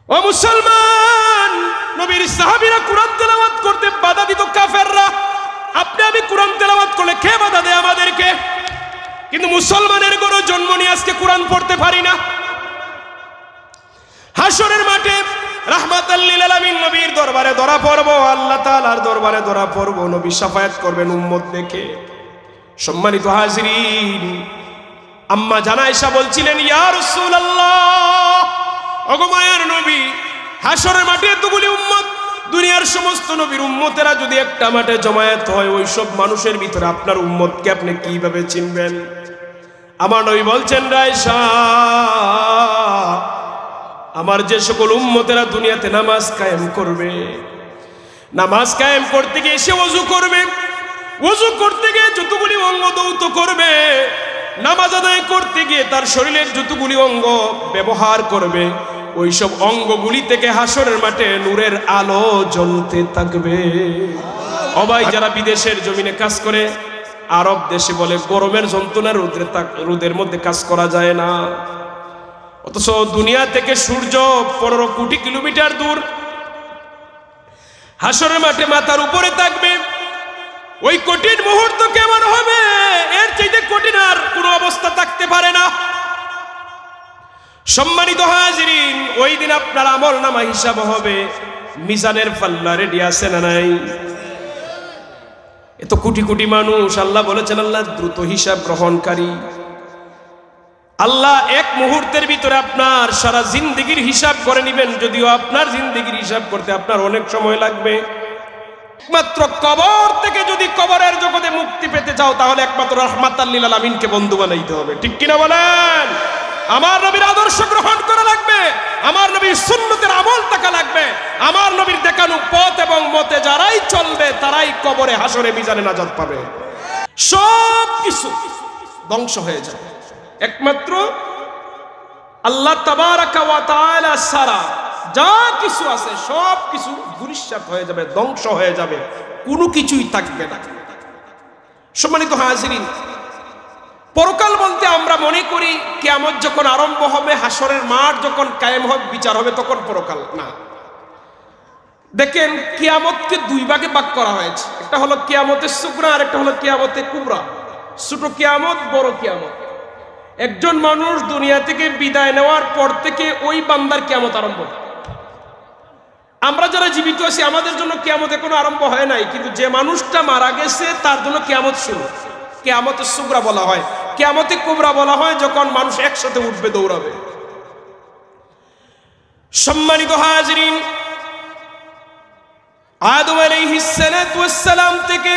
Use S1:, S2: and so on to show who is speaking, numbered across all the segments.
S1: ও মুসলমান, নবীর সাহাবীরা কোরআন তেলাওয়াত করতে বাধা দিত কাফেররা। আপনি আমি কোরআন তেলাওয়াত করলে কে বাধা দেয় আমাদেরকে? কিন্তু মুসলমানের কোনো জন্ম নিয়ে আজকে কোরআন পড়তে পারি না। হাসরের মাঠে রাহমাতাল লিল আলামিন নবীর দরবারে ধরা পড়ব, আল্লাহ তাআলার দরবারে ধরা পড়ব, নবী শাফায়াত করবেন উম্মত দেখে। সম্মানিত হাজিরিন, আম্মা জান আয়েশা বলছিলেন, ইয়া রাসূলুল্লাহ, ওগো মায়ার নবী, হাসরের মাঠে এতগুলি উম্মত, দুনিয়ার সমস্ত নবীর উম্মতেরা যদি একটা মাঠে জমায়েত হয়, ওই সব মানুষের ভিতরে আপনার উম্মতকে আপনি কিভাবে চিনবেন? আমার নবী বলছেন, আয়েশা, আমার যে সকল উম্মতেরা দুনিয়াতে নামাজ কায়েম করবে, নামাজ কায়েম করতে গিয়ে সে ওযু করবে, ওযু করতে গিয়ে যতগুলি অঙ্গ দৌত করবে, নামাজ আদায় করতে গিয়ে তার শরীরের যতগুলি অঙ্গ ব্যবহার করবে, ওই সব অঙ্গগুলি থেকে হাসরের মাঠে নূরের আলো জ্বলতে থাকবে। অবাই যারা বিদেশের জমিনে কাজ করে, আরব দেশে বলে গরমের যন্ত্রণা, রোদের মধ্যে কাজ করা যায় না। অথচ দুনিয়া থেকে সূর্য 15 কোটি কিলোমিটার দূর, হাসরের মাঠে মাথার উপরে থাকবে। ওই কঠিন মুহূর্ত কেমন হবে? এর চাইতে কঠিন আর কোনো অবস্থা থাকতে পারে না। সম্মানিত হাজিরিন, ওই দিন আপনার আমল নামা হিসাব হবে, মিজানের পাল্লা রেডি আছে না নাই? এত কোটি কোটি মানুষ, আল্লাহ বলেছেন আল্লাহ দ্রুত হিসাব গ্রহণকারী। আল্লাহ এক মুহূর্তের ভিতরে আপনার সারা জিন্দেগির হিসাব করে নেবেন, যদিও আপনার জিন্দেগির হিসাব করতে আপনার অনেক সময় লাগবে। একমাত্র কবর থেকে যদি কবরের জগতে মুক্তি পেতে চাও, তাহলে একমাত্র রাহমাতাল লিল আলামিনকে বন্ধু বানাইতে হবে। ঠিক কিনা বলেন? আমার নবীর আদর্শ গ্রহণ করা লাগবে, আমার নবীর সুন্নতের আমল থাকা লাগবে, আমার নবীর দেখানো পথ এবং মতে যারাই চলবে, তারাই কবরে হাসরে মিজানে নাজাত পাবে। সব কিছু ধ্বংস হয়ে যাবে, একমাত্র আল্লাহ তাবারাকা ওয়া তাআলা ছাড়া যা কিছু আছে সব কিছু ধূলিসাৎ হয়ে যাবে, ধ্বংস হয়ে যাবে, কোনো কিছুই থাকবে না। সম্মানিত হাজিরিন, পরকাল বলতে আমরা মনে করি কিয়ামত যখন আরম্ভ হবে, হাসরের মাঠ যখন কায়েম হবে, বিচার হবে, তখন পরকাল না। দেখেন, কিয়ামতকে দুই ভাগে ভাগ করা হয়েছে, একটা হলো কিয়ামতে সুগরা আর একটা হলো কিয়ামতে কুবরা। ছোট কিয়ামত, বড় কিয়ামত। একজন মানুষ দুনিয়া থেকে বিদায় নেওয়ার পর থেকে ওই বান্দার কিয়ামত আরম্ভ। আমরা যারা জীবিত আছি আমাদের জন্য কিয়ামত এখনো আরম্ভ হয় নাই, কিন্তু যে মানুষটা মারা গেছে তার জন্য কিয়ামত শুরু। কিয়ামতে সুগরা বলা হয়, কিয়ামতে কুবরা বলা হয় যখন মানুষ একসাথে উঠবে, দৌড়াবে। সম্মানিত হাজিরিন, আদম আলাইহিস সালাতু ওয়াস সালাম থেকে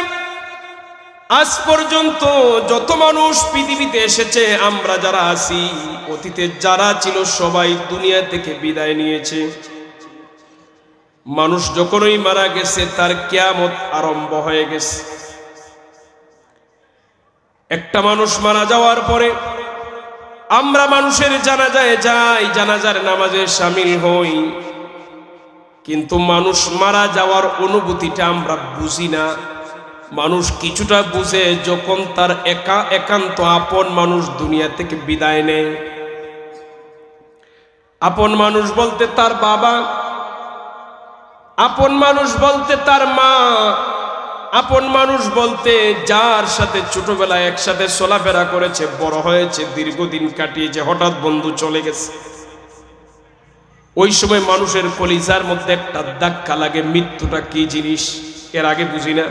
S1: আজ পর্যন্ত যত মানুষ পৃথিবীতে এসেছে, আমরা যারা আছি, অতীতে যারা ছিল, সবাই দুনিয়া থেকে বিদায় নিয়েছে। মানুষ যখনই মারা গেছে তার কিয়ামত আরম্ভ হয়ে গেছে। একটা মানুষ মারা যাওয়ার পরে আমরা মানুষের জানাজায় যাই, জানাজার নামাজে শামিল হই, কিন্তু মানুষ মারা যাওয়ার অনুভূতিটা আমরা বুঝি না। মানুষ কিছুটা বুঝে যখন তার একান্ত আপন মানুষ দুনিয়া থেকে বিদায় নেয়। আপন মানুষ বলতে তার বাবা, আপন মানুষ বলতে তার মা, আপন মানুষ বলতে যার সাথে ছোটবেলায় একসাথে চলাফেরা করেছে, বড় হয়েছে, দীর্ঘদিন কাটিয়েছে, হঠাৎ বন্ধু চলে গেছে। ওই সময় মানুষের কলিজার মধ্যে একটা ধাক্কা লাগে, মৃত্যুটা কি জিনিস এর আগে বুঝি না।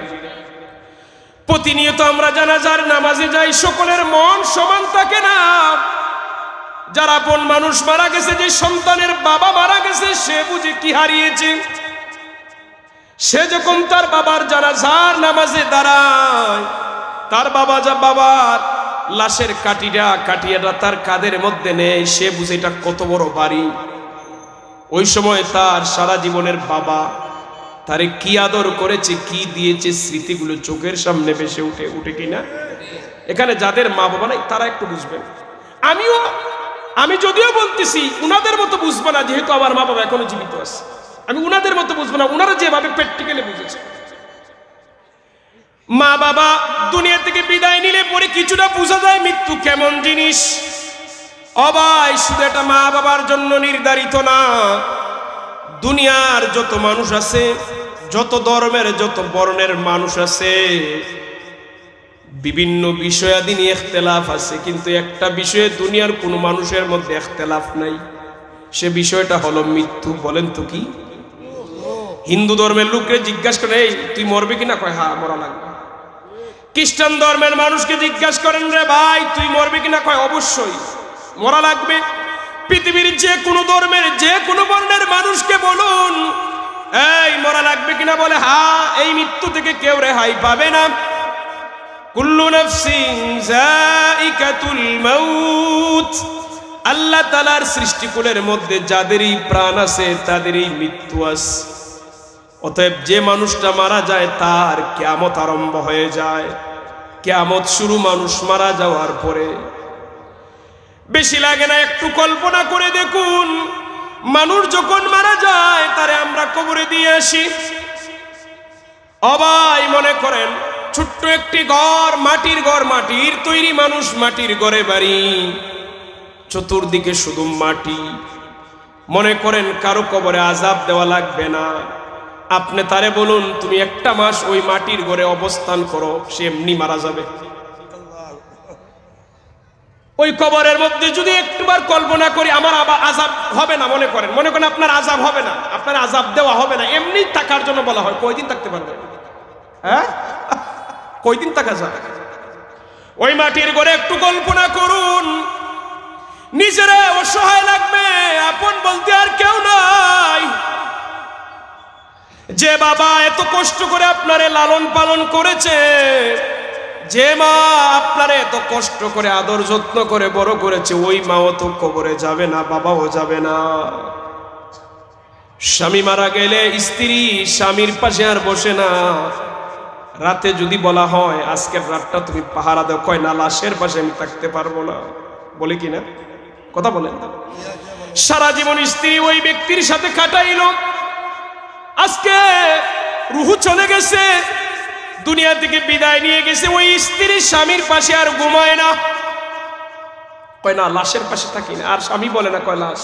S1: প্রতিনিয়ত আমরা জানাজার নামাজে যাই, সকলের মন সমান থাকে না। যারা আপন মানুষ মারা গেছে, যে সন্তানের বাবা মারা গেছে, সে বুঝে কি হারিয়েছে। সে যখন তার বাবার জানাজার নামাজে দাঁড়ায়, তার বাবার লাশের কাটিয়াটা তার কাঁধের মধ্যে নেয়, সে বুঝে এটা কত বড় বাড়ি। ওই সময় তার সারা জীবনের বাবা তারে কি আদর করেছে, কি দিয়েছে, স্মৃতিগুলো চোখের সামনে ভেসে উঠে কিনা। এখানে যাদের মা বাবা নাই তারা একটু বুঝবেন। আমি যদিও বলতেছি উনাদের মতো বুঝবো না, যেহেতু আমার মা বাবা এখনো জীবিত আছে, আমি উনাদের মতো বুঝবো না, উনারা যেভাবে প্র্যাকটিক্যালি বুঝেছে। মা বাবা দুনিয়া থেকে বিদায় নিলে পরে কিছুটা বোঝা যায় মৃত্যু কেমন জিনিস। অবাই শুধু এটা মা বাবার জন্য নির্ধারিত না, দুনিয়ার যত মানুষ আছে, যত ধর্মের যত বর্ণের মানুষ আছে, বিভিন্ন বিষয়াদি নিয়ে ইখতিলাফ আছে, কিন্তু একটা বিষয়ে দুনিয়ার কোনো মানুষের মধ্যে ইখতিলাফ নাই, সে বিষয়টা হলো মৃত্যু। বলেন তো কি? হিন্দু ধর্মের লোককে জিজ্ঞাসা করে, এই তুই মরবি কিনা? কয় হ্যাঁ মরা লাগবে। খ্রিস্টান ধর্মের মানুষকে জিজ্ঞাসা করেন, রে ভাই তুই মরবি কিনা? কয় অবশ্যই মরা লাগবে। পৃথিবীর যে কোনো ধর্মের যে কোনো বর্ণের মানুষকে বলুন, এই মরা লাগবে কিনা? বলে হ্যাঁ। এই মৃত্যু থেকে কেউ রেহাই পাবে না। কুল্লু নাফসিন যায়িকাতুল মাউত। আল্লাহ তাআলার সৃষ্টিকুলের মধ্যে যাদেরই প্রাণ আছে তাদেরই মৃত্যু আছে। অতএব যে মানুষটা মারা যায় তার কিয়ামত আরম্ভ হয়ে যায়। কিয়ামত শুরু মানুষ মারা যাওয়ার পরে। বেশি লাগে না, একটু কল্পনা করে দেখুন, মানুষ যখন মারা যায় তারে আমরা কবরে দিয়ে আসি। অবাই মনে করেন ছোট্ট একটি ঘর, মাটির ঘর, মাটির তৈরি মানুষ, মাটির ঘরে বাড়ি, চতুর্দিকে শুধু মাটি। মনে করেন কারো কবরে আযাব দেওয়া লাগবে না। আপনি তারে বলুন তুমি একটা মাস ওই মাটির ঘরে অবস্থান করো, সে এমনি মারা যাবে। ওই কবরের মধ্যে যদি একবার কল্পনা করি আমার আবার আযাব হবে না, মনে করেন আপনার আযাব হবে না, আপনার আযাব দেওয়া হবে না, এমনি থাকার জন্য বলা হয়। কয়দিন থাকতে পারবে? হ্যাঁ, কয়দিন থাকা যায়? ওই মাটির ঘরে একটু কল্পনা করুন, নিজেরা অসহায় লাগবে, আপন বলতে আর কেউ নাই। যে বাবা এত কষ্ট করে আপনারে লালন পালন করেছে, যে মা আপনারে এত কষ্ট করে আদর যত্ন করে বড় করেছে, ওই মাও তো কবরে যাবে না, বাবাও যাবে না। স্বামী মারা গেলে স্ত্রী স্বামীর পাশে আর বসে না। রাতে যদি বলা হয় আজকের রাতটা তুমি পাহারা দাও, কয় না, লাশের পাশে আমি থাকতে পারবো না। বলে কিনা? কথা বলেন। সারা জীবন স্ত্রী ওই ব্যক্তির সাথে কাটাইল, আজকে রুহু চলে গেছে, দুনিয়া থেকে বিদায় নিয়ে গেছে, ওই স্ত্রী স্বামীর পাশে আর ঘুমায় না। কয় না, লাশের পাশে থাকি না। আর স্বামী বলে না, কয় লাশ।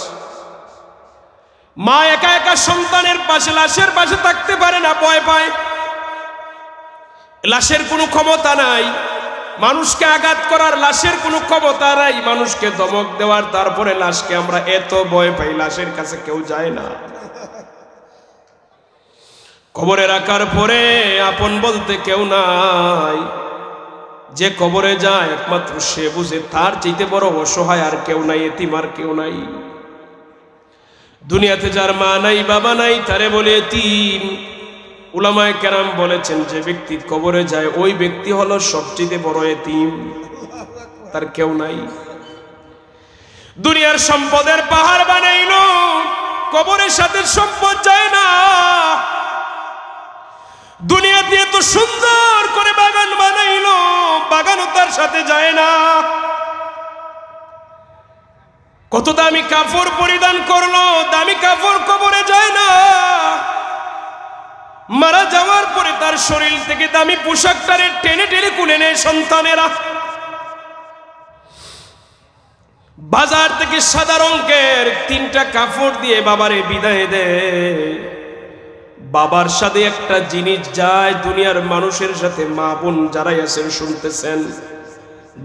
S1: মা একা একা সন্তানের পাশে, লাশের পাশে থাকতে পারে না, ভয় পায়। লাশের কোনো ক্ষমতা নাই, মানুষকে আঘাত করার লাশের কোনো ক্ষমতা নাই, মানুষকে ধমক দেওয়ার। তারপরে লাশকে আমরা এত ভয় পাই, লাশের কাছে কেউ যায় না। কবরে রাখার পরে আপন বলতে কেউ নাই। যে কবরে যায় একমাত্র সে বুঝে, তার চাইতে বড় অসহায় আর কেউ নাই, এতিম আর কেউ নাই। দুনিয়াতে যার মা নাই বাবা নাই তারে বলে এতিম। উলামায়ে কেরাম বলেছেন যে ব্যক্তি কবরে যায় ওই ব্যক্তি হলো সবচেয়ে বড় এতিম, তার কেউ নাই। দুনিয়ার সম্পদের পাহাড় বানাইলো, কবরের সাথে সম্পদ যায় না। দুনিয়া দিয়ে তো সুন্দর করে বাগান বানাইলো, বাগানও তার সাথে যায় না। কত দামি কাপড় পরিধান করলো, দামি কাপড় কবরে যায় না। মারা যাওয়ার পরে তার শরীর থেকে দামি পোশাকটারে টেনে টেনে খুলে নেয় সন্তানেরা। বাজার থেকে সাদা রঙের 3টা কাপড় দিয়ে বাবারে বিদায় দেয়। বাবার সাথে একটা জিনিস যায় দুনিয়ার মানুষের সাথে। মা বোন যারাই আছেন শুনতেছেন,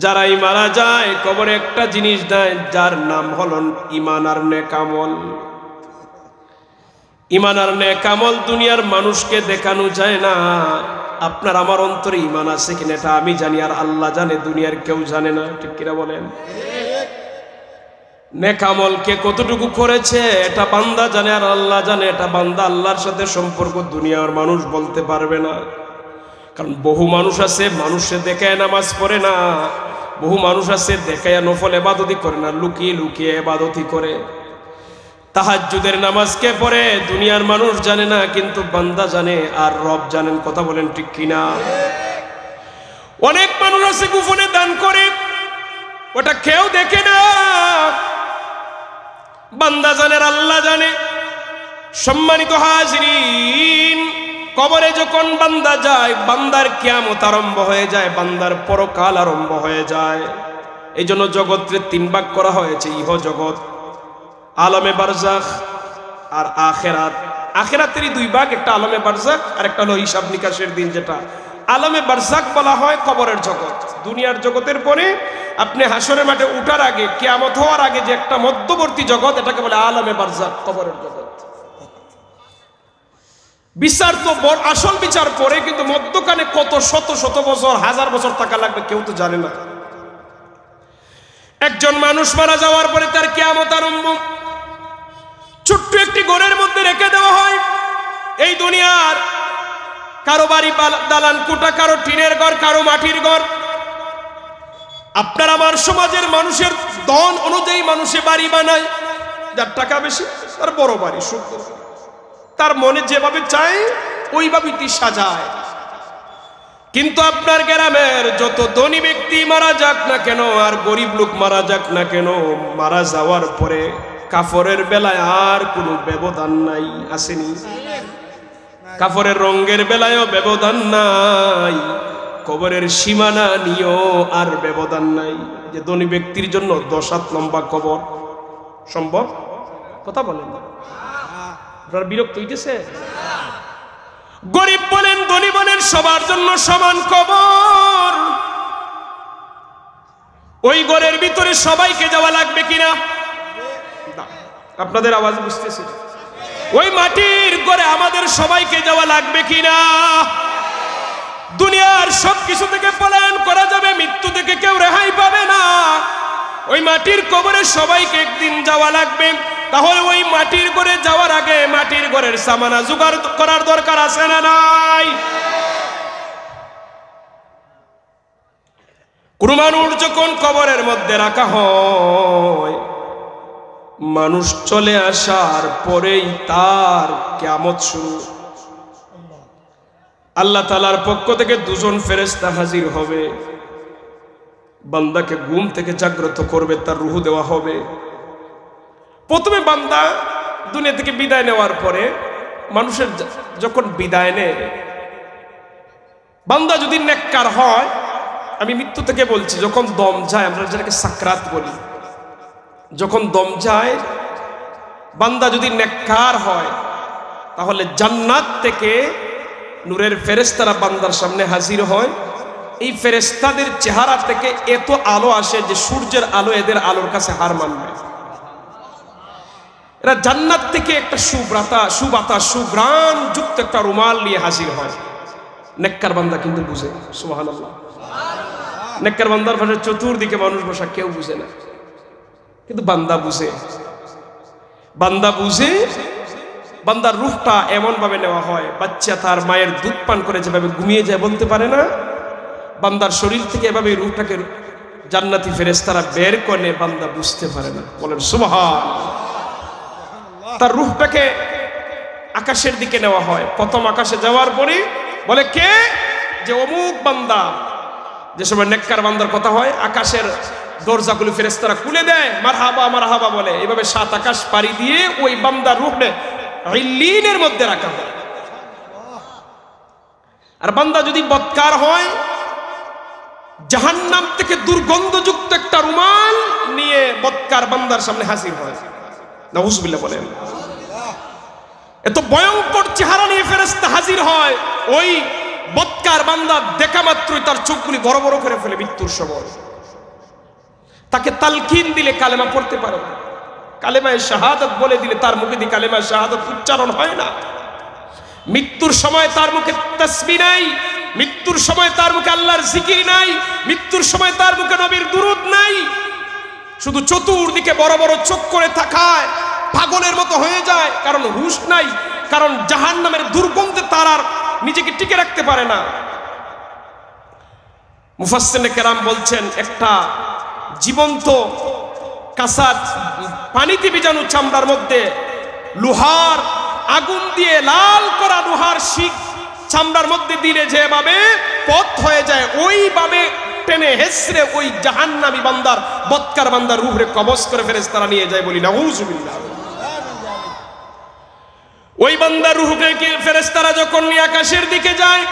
S1: যারাই মারা যায় কবরে একটা জিনিস দেয়, যার নাম হলো ঈমান আর নেক আমল। ঈমান আর নেক আমল দুনিয়ার মানুষকে দেখানো যায় না। আপনার আমার অন্তরে ঈমান আছে কিনা এটা আমি জানি, আর আল্লাহ জানে, দুনিয়ার কেউ জানে না। ঠিক কিনা বলেন? নেক আমল কে কতটুকু করেছে এটা বান্দা জানে, আর আল্লাহ জানে। এটা বান্দা আল্লাহর সাথে সম্পর্ক দুনিয়ার মানুষ বলতে পারবে না। কারণ বহু মানুষ আছে মানুষে দেখায় নামাজ পড়ে না, বহু মানুষ আছে দেখায় নফল ইবাদতই করে না, লুকিয়ে লুকিয়ে ইবাদতই করে। তাহাজ্জুদের নামাজ কে পড়ে দুনিয়ার মানুষ জানে না, কিন্তু বান্দা জানে আর রব জানেন। কথা বলেন ঠিক কিনা? অনেক মানুষ আছে গোপনে দান করে, ওটা কেউ দেখে না, বান্দা জানে, আল্লাহ জানে। সম্মানিত হাজিরিন, কবরে যখন বান্দা যায় বান্দার কিয়ামত আরম্ভ হয়ে যায়, বান্দার পরকাল আরম্ভ হয়ে যায়। এই জন্য জগৎকে 3 ভাগ করা হয়েছে, ইহ জগৎ, আলমে বারজাখ আর আখেরাত। আখেরাতেরই দুই ভাগ, একটা আলমে বারজাক আর একটা হলো হিসাব নিকাশের দিন। যেটা আলমে বারজাক বলা হয় কবরের জগৎ। দুনিয়ার জগতের পরে আপনি হাসরের মাঠে উঠার আগে, কিয়ামত হওয়ার আগে যে একটা মধ্যবর্তী জগৎ, এটাকে বলে আলমে বারজাক, কবরের জগৎ। বিচার তো আসল বিচার পরে, কিন্তু মধ্যখানে কত শত শত বছর, হাজার বছর থাকা লাগবে কেউ তো জানে না। একজন মানুষ মারা যাওয়ার পরে তার কিয়ামত আরম্ভ। ছোট্ট একটি ঘরের মধ্যে রেখে দেওয়া হয়। এই দুনিয়ার কারো বাড়ি দালান কোঠা, কারো টিনের ঘর, কারো মাটির ঘর। আপনার আমার সমাজের মানুষের ধন অনুযায়ী মানুষে বাড়ি বানায়। যার টাকা বেশি তার বড় বাড়ি, সুন্দর, তার মনে যেভাবে চায় ওইভাবে সাজায়। কিন্তু আপনার গ্রামের যত ধনী ব্যক্তি মারা যাক না কেন, আর গরিব লোক মারা যাক না কেন, মারা যাওয়ার পরে কাপড়ের বেলায় আর কোনো ব্যবধান নাই। আসেনি? কাপড়ের রঙের বেলায়ও ব্যবধান নাই, কবরের সীমানা নিয়েও আর ব্যবধান নাই। যে ধনী ব্যক্তির জন্য 10 হাত লম্বা কবর সম্ভব? কথা বলেন না, আপনার বিরক্ত হইতেছে? গরিব বলেন ধনী বলেন সবার জন্য সমান কবর। ওই ঘরের ভিতরে সবাইকে যাওয়া লাগবে কিনা? আপনাদের আওয়াজ বুঝতেছে? ওই মাটির ঘরে আমাদের সবাইকে যাওয়া লাগবে কিনা? দুনিয়ার সবকিছু থেকে পলায়ন করা যাবে, মৃত্যু থেকে কেউ রেহাই পাবে না। ওই মাটির কবরে সবাইকে একদিন যাওয়া লাগবে। তাহলে ওই মাটির ঘরে যাওয়ার আগে মাটির ঘরের সামানা জোগাড় করার দরকার আছে না নাই? কোন মানুষ যখন কবরের মধ্যে রাখা হয়, মানুষ চলে আসার পরেই তার কিয়ামত শুরু। আল্লাহ তাআলার পক্ষ থেকে 2 জন ফেরেশতা হাজির হবে, বান্দাকে ঘুম থেকে জাগ্রত করবে, তার রূহ দেওয়া হবে। প্রথমে বান্দা দুনিয়া থেকে বিদায় নেওয়ার পরে, মানুষের যখন বিদায় নেয়, বান্দা যদি নেককার হয়, আমি মৃত্যু থেকে বলছি, যখন দম যায়, আমরা যেটাকে সাকরাত বলি, যখন দম যায়, বান্দা যদি নেককার হয়, তাহলে জান্নাত থেকে নূরের ফেরেশতারা বান্দার সামনে হাজির হয়। এই ফেরেশতাদের চেহারা থেকে এত আলো আসে যে সূর্যের আলো এদের আলোর কাছে হার মানবে। এরা জান্নাত থেকে একটা সুঘ্রাণ যুক্ত একটা রুমাল নিয়ে হাজির হয়। নেককার বান্দা কিন্তু বুঝে, সুবহানাল্লাহ। নেককার বান্দার পাশে চতুর্দিকে মানুষ বসা, কেউ বুঝে না, কিন্তু বান্দা বুঝে। বান্দার রূহটা এমন ভাবে নেওয়া হয়, বাচ্চা তার মায়ের দুধ পান করে যেভাবে ঘুমিয়ে যায় বলতে পারে না, বান্দার শরীর থেকে এভাবে রূহটাকে জান্নাতি ফেরেশতারা বের করে, বান্দা বুঝতে পারে না। বলেন সুবহানাল্লাহ। তার রূহটাকে আকাশের দিকে নেওয়া হয়। প্রথম আকাশে যাওয়ার পরে বলে কে? যে অমুক বান্দা। যে সময় নেককার বান্দার কথা হয়, আকাশের দরজাগুলো ফেরেশতারা খুলে দেয়, মারহাবা মারহাবা বলে। এইভাবে 7 আকাশ পাড়ি দিয়ে ওই বান্দার রূহকে ইল্লিনের মধ্যে রাখা হয়। আর বান্দা যদি বদকার হয়, জাহান্নাম থেকে দুর্গন্ধযুক্ত একটা রুমাল নিয়ে বদকার বান্দার সামনে হাজির হয়। নাউজুবিল্লাহ বলেন। এত ভয়ঙ্কর চেহারা নিয়ে ফেরেশতা হাজির হয়। ওই বদকার বান্দা দেখা মাত্রই তার চোখগুলি বড় বড় করে ফেলে মৃত্যুর সময়। তাকে তালকিন দিলে কালেমা পড়তে পারে না, কালেমায়ে শাহাদাত বলে দিলে তার মুখে দিয়ে কালেমায়ে শাহাদাত উচ্চারণ হয় না। মৃত্যুর সময় তার মুখে তাসবিহ নাই, মৃত্যুর সময় তার মুখে আল্লাহর জিকির নাই, মৃত্যুর সময় তার মুখে নবীর দুরূদ নাই। শুধু চতুর্দিকে বড় বড় চোখ করে তাকায়, পাগলের মতো হয়ে যায়, কারণ হুঁশ নাই, কারণ জাহান্নামের দুর্গন্ধে তার আর নিজেকে টিকে রাখতে পারে না। মুফাসসিরিনে কেরাম বলছেন, একটা জীবন্ত কাঁচা পানিতে ভিজানো চামড়ার মধ্যে লোহার আগুন দিয়ে লাল করা লোহার শিক চামড়ার মধ্যে দিলে যেভাবে পথ হয়ে যায়, ওইভাবে টেনে হেসরে ওই জাহান্নামী বান্দার, বদকার বান্দার রূহরে কবজ করে ফেরেশতারা নিয়ে যায়। বলি নাউজুবিল্লাহ। ওই বান্দার রূহকে ফেরেশতারা যখন নিয়ে আকাশের দিকে যায়,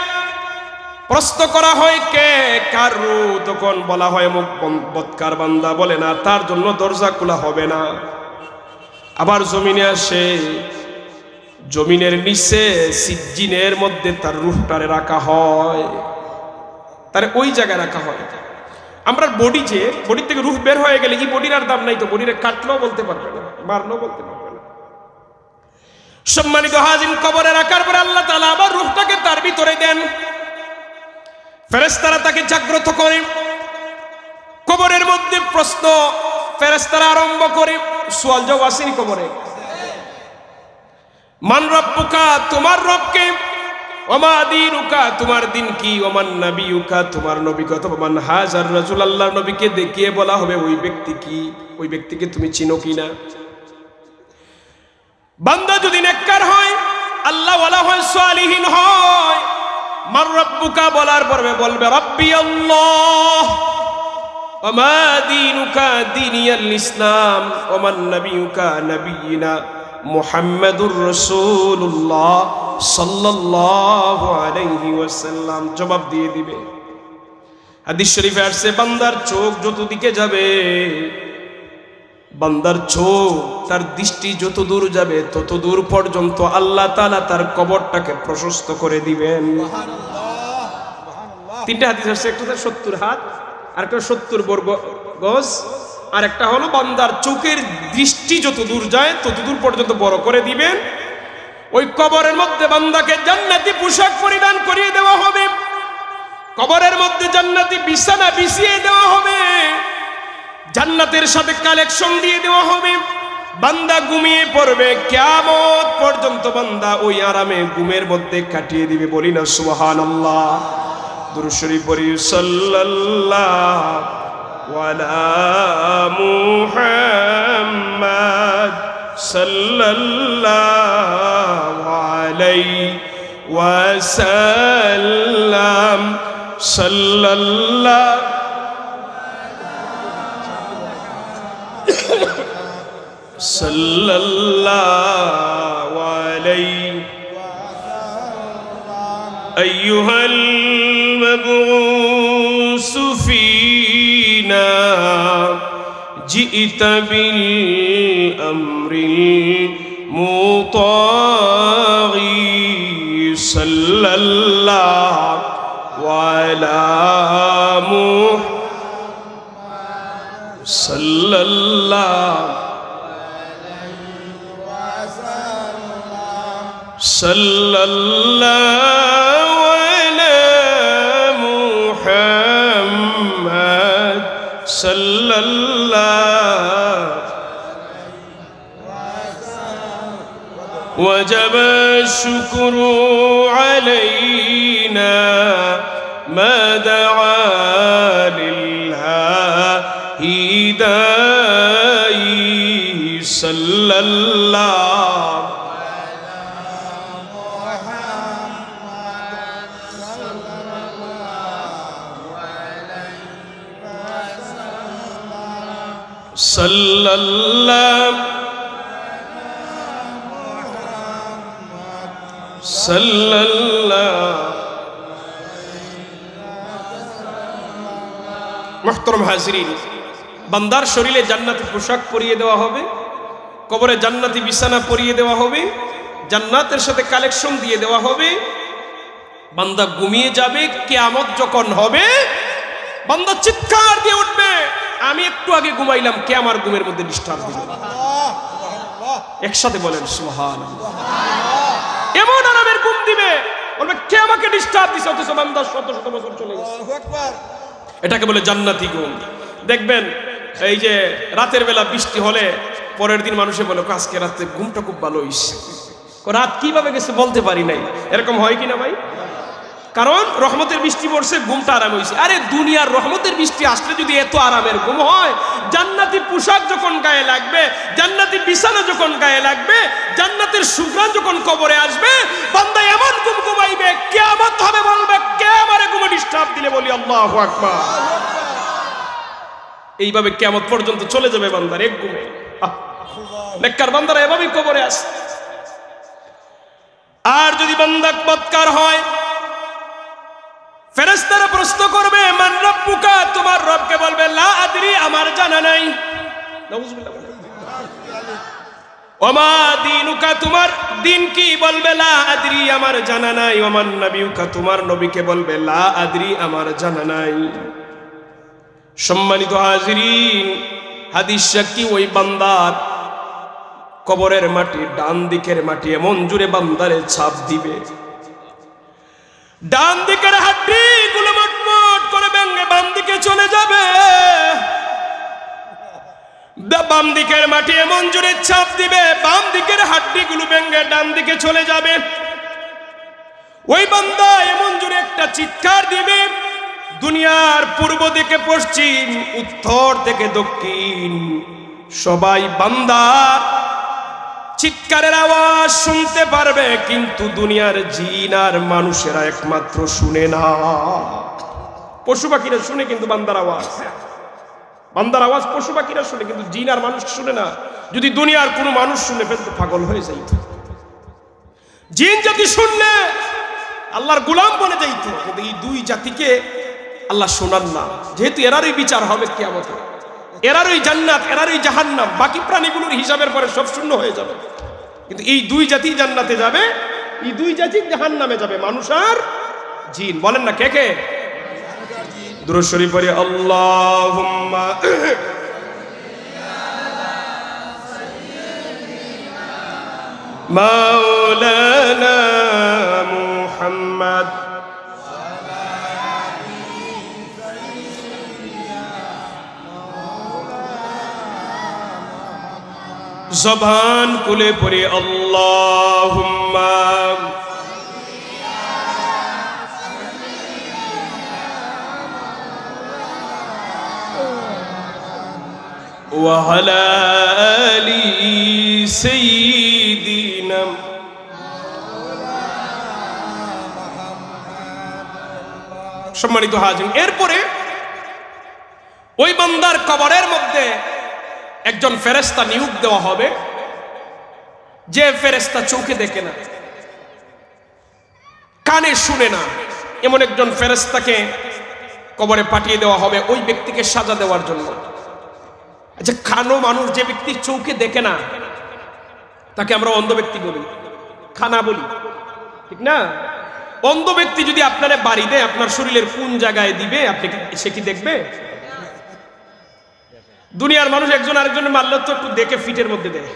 S1: প্রশ্ন করা হয় কে কার রূহ, তখন বলা হয় মুখ বদকার বান্দা। বলে না, তার জন্য দরজা খোলা হবে না। আবার জমিনে আসে, জমিনের নিচে সিজ্জিনের মধ্যে তার রূহটারে রাখা হয়, তার ওই জায়গায় রাখা হয়। আমরা বডি যে বডি থেকে রূহ বের হয়ে গেলে এই বডির আর দাম নাই, তো বডিরে কাটলেও বলতে পারবে না, মারলেও বলতে পারবে না। সম্মানিত হাজির, কবরে রাখার পরে আল্লাহ তাআলা আবার রূহটাকে তার ভিতরে দেন। ফেরেশতারা তাকে জাগ্রত করে। কবরের মধ্যে প্রশ্ন ফেরেশতারা আরম্ভ করে, সুয়াল জবাব আসেনি কবরে। মান রব্বুকা, তোমার রবকে, ওমা দীনুকা, তোমার দিন কি, ওমান নবিয়ুকা, তোমার নবী কত, মান হাজার রাসূল, আল্লাহর নবীকে দেখিয়ে বলা হবে ওই ব্যক্তি কি, ওই ব্যক্তিকে তুমি চিনো কিনা। বান্দা যদি নেককার হয়, আল্লাহ ওয়ালা হয়, সালিহিন হয়, মান রব্বুকা বলার পরে বলবে রব্বি আল্লাহ, ওমা দীনুকা দীনিয়াল ইসলাম, ওমান নবিয়ুকা নবিয়িনা মুহাম্মাদুর রাসূলুল্লাহ সাল্লাল্লাহু আলাইহি ওয়াসাল্লাম। জবাব দিয়ে দিবে। হাদিস শরীফে আসছে, বান্দার চোখ যত দিকে যাবে, বান্দার চোখ তার দৃষ্টি যত দূর যাবে তত দূর পর্যন্ত আল্লাহ তাআলা তার কবরটাকে প্রশস্ত করে দিবেন। তিনটা হাদিস আসছে, একটা 70 হাত, আরেকটা 70 বর্গ গজ, আর একটা হলো বান্দার চোখের দৃষ্টি যত দূর যায় তত দূর পর্যন্ত বড় করে দিবেন। ওই কবরের মধ্যে বান্দাকে জান্নাতি পোশাক পরিধান করিয়ে দেওয়া হবে, কবরের মধ্যে জান্নাতি বিছানা বিছিয়ে দেওয়া হবে, জান্নাতের সাথে কালেকশন দিয়ে দেওয়া হবে। বান্দা ঘুমিয়ে পড়বে, কিয়ামত পর্যন্ত বান্দা ওই আরামে ঘুমের মধ্যে কাটিয়ে দিবে। বলি না সুবহানাল্লাহ। দুরূদ শরীফ পড়ি, সাল্লাল্লাহু আলা মুহাম্মাদ সাল্লাল্লাহু আলাইহি ওয়াসাল্লাম, সাল্লাল্লাহু সাল্লাল্লাহু আলাইহি আইয়ুহাল মাবউসু ফীনা জিইতা বিল আমরিল মুতাগি, সাল্লাল্লাহু আলা মুহাম্মাদ সাল্লাল্লাহু সাল্লাল্লাহু আলা মুহাম্মাদ সাল্লাল্লাহু ওয়াজাব শুকরু আলাইনা মা দাআ লিল্লাহি দাঈ, সাল্লাল্লাহু সাল্লাল্লাহু সাল্লাল্লাহু। মুহতারাম হাজিরিন, বান্দার শরীরে জান্নাতি পোশাক পরিয়ে দেওয়া হবে, কবরে জান্নাতি বিছানা পরিয়ে দেওয়া হবে, জান্নাতের সাথে কালেকশন দিয়ে দেওয়া হবে। বান্দা ঘুমিয়ে যাবে, কিয়ামত যখন হবে বান্দা চিৎকার দিয়ে উঠবে, আমি একটু আগে ঘুমাইলাম, কে আমার ঘুমের মধ্যে ডিস্টার্ব দিল। একসাথে বলেন সুবহানাল্লাহ। এমন আরামের ঘুম দিবে, বলবে কে আমাকে ডিস্টার্ব দিছে, অথচ বান্দা শত শত বছর চলে গেছে। এটাকে বলে জান্নাতি ঘুম। দেখবেন এই যে রাতের বেলা বৃষ্টি হলে পরের দিন মানুষে বলে আজকে রাতে ঘুমটা খুব ভালো হইছে, রাত কিভাবে গেছে বলতে পারি নাই। এরকম হয় কিনা ভাই? কারণ রহমতের বৃষ্টি পড়ছে, ঘুমটা আরাম হয়েছে। আরে দুনিয়ার রহমতের বৃষ্টি আসলে যদি এত আরামের ঘুম হয়, জান্নাতি পোশাক যখন গায়ে লাগবে, জান্নাতি বিছানা যখন গায়ে লাগবে, জান্নাতের সুঘ্রাণ যখন কবরে আসবে, বান্দা এমন ঘুম ঘুমাইবে, কিয়ামত হবে, বলবে কে আমারে ঘুমে ডিস্টার্ব দিলে। বলি আল্লাহু আকবার। এইভাবে কিয়ামত পর্যন্ত চলে যাবে বান্দার এক ঘুমে। নেককার বান্দারা এভাবেই কবরে আসে। আর যদি বান্দা বদকার হয়, ফেরেশতারা প্রশ্ন করবে মান রব্বুকা, তোমার রবকে বলবে লা আদরি, আমার জানা নাই। নাউযুবিল্লাহ। ওমা দীনুকা, তোমার দিন কি? বলবে লা আদরি, আমার জানা নাই। ওমান নবিউকা, তোমার নবীকে বলবে লা আদরি, আমার জানা নাই। সম্মানিত হাজিরিন, হাদিস সাক্ষী ওই বান্দার কবরের মাটি, ডান দিকের মাটি এমন জুড়ে বান্দারে ছাপ দিবে, ডান দিকের হাড্ডি গুলো মটমট করে ভেঙে বাম দিকে চলে যাবে। বাম দিকের মাটি এমন জোরে ছাপ দিবে, বাম দিকের হাড্ডি গুলো ভেঙে ডান দিকে চলে যাবে। ওই বান্দা এমন জোরে একটা চিৎকার দিবে, দুনিয়ার পূর্ব দিকে পশ্চিম, উত্তর থেকে দক্ষিণ সবাই বান্দার চিৎকারের আওয়াজ শুনতে পারবে, কিন্তু দুনিয়ার জিন আর মানুষেরা একমাত্র শুনে না। পশু পাখিরা শুনে কিন্তু বান্দার আওয়াজ, বান্দার আওয়াজ পশু পাখিরা শুনে, কিন্তু জিন আর মানুষ শুনে না। যদি দুনিয়ার কোনো মানুষ শুনে ফেলতো পাগল হয়ে যাইত। জিন জাতি শুনলে আল্লাহর গোলাম বনে যাইত, কিন্তু এই দুই জাতিকে আল্লাহ শোনান না, যেহেতু এরারই বিচার হবে কিয়ামতে, এরারই জান্নাত এরারই জাহান্নাম। বাকি প্রাণীগুলোর হিসাবের পরে সব শূন্য হয়ে যাবে, কিন্তু এই দুই জাতি জান্নাতে যাবে, এই দুই জাতি জাহান্নামে যাবে, মানুষ আর জিন। বলেন না কে কে? দুরূদ শরীফ পড়ি, আল্লাহুম্মা মাওলানা মুহাম্মদ জবান খুলে পড়ি, আল্লাহুম্মা ওয়া আলা আলি সাইয়্যিদিনা। সম্মানিত হাজির, এরপরে ওই বান্দার কবরের মধ্যে একজন ফেরেশতা নিয়োগ দেওয়া হবে, যে ফেরেশতা চোখে দেখে না, কানে শুনে না, এমন একজন ফেরেশতাকে কবরে পাঠিয়ে দেওয়া হবে ওই ব্যক্তিকে সাজা দেওয়ার জন্য। আচ্ছা, খানো মানুষ, যে ব্যক্তি চোখে দেখে না তাকে আমরা অন্ধ ব্যক্তি বলি, খানা বলি, ঠিক না? অন্ধ ব্যক্তি যদি আপনারে বাড়ি দেয়, আপনার শরীরের কোন জায়গায় দিবে আপনি সে কি দেখবে? দুনিয়ার মানুষ একজন আরেকজনের মারলে তো একটু দেখে ফিটের মধ্যে দেয়,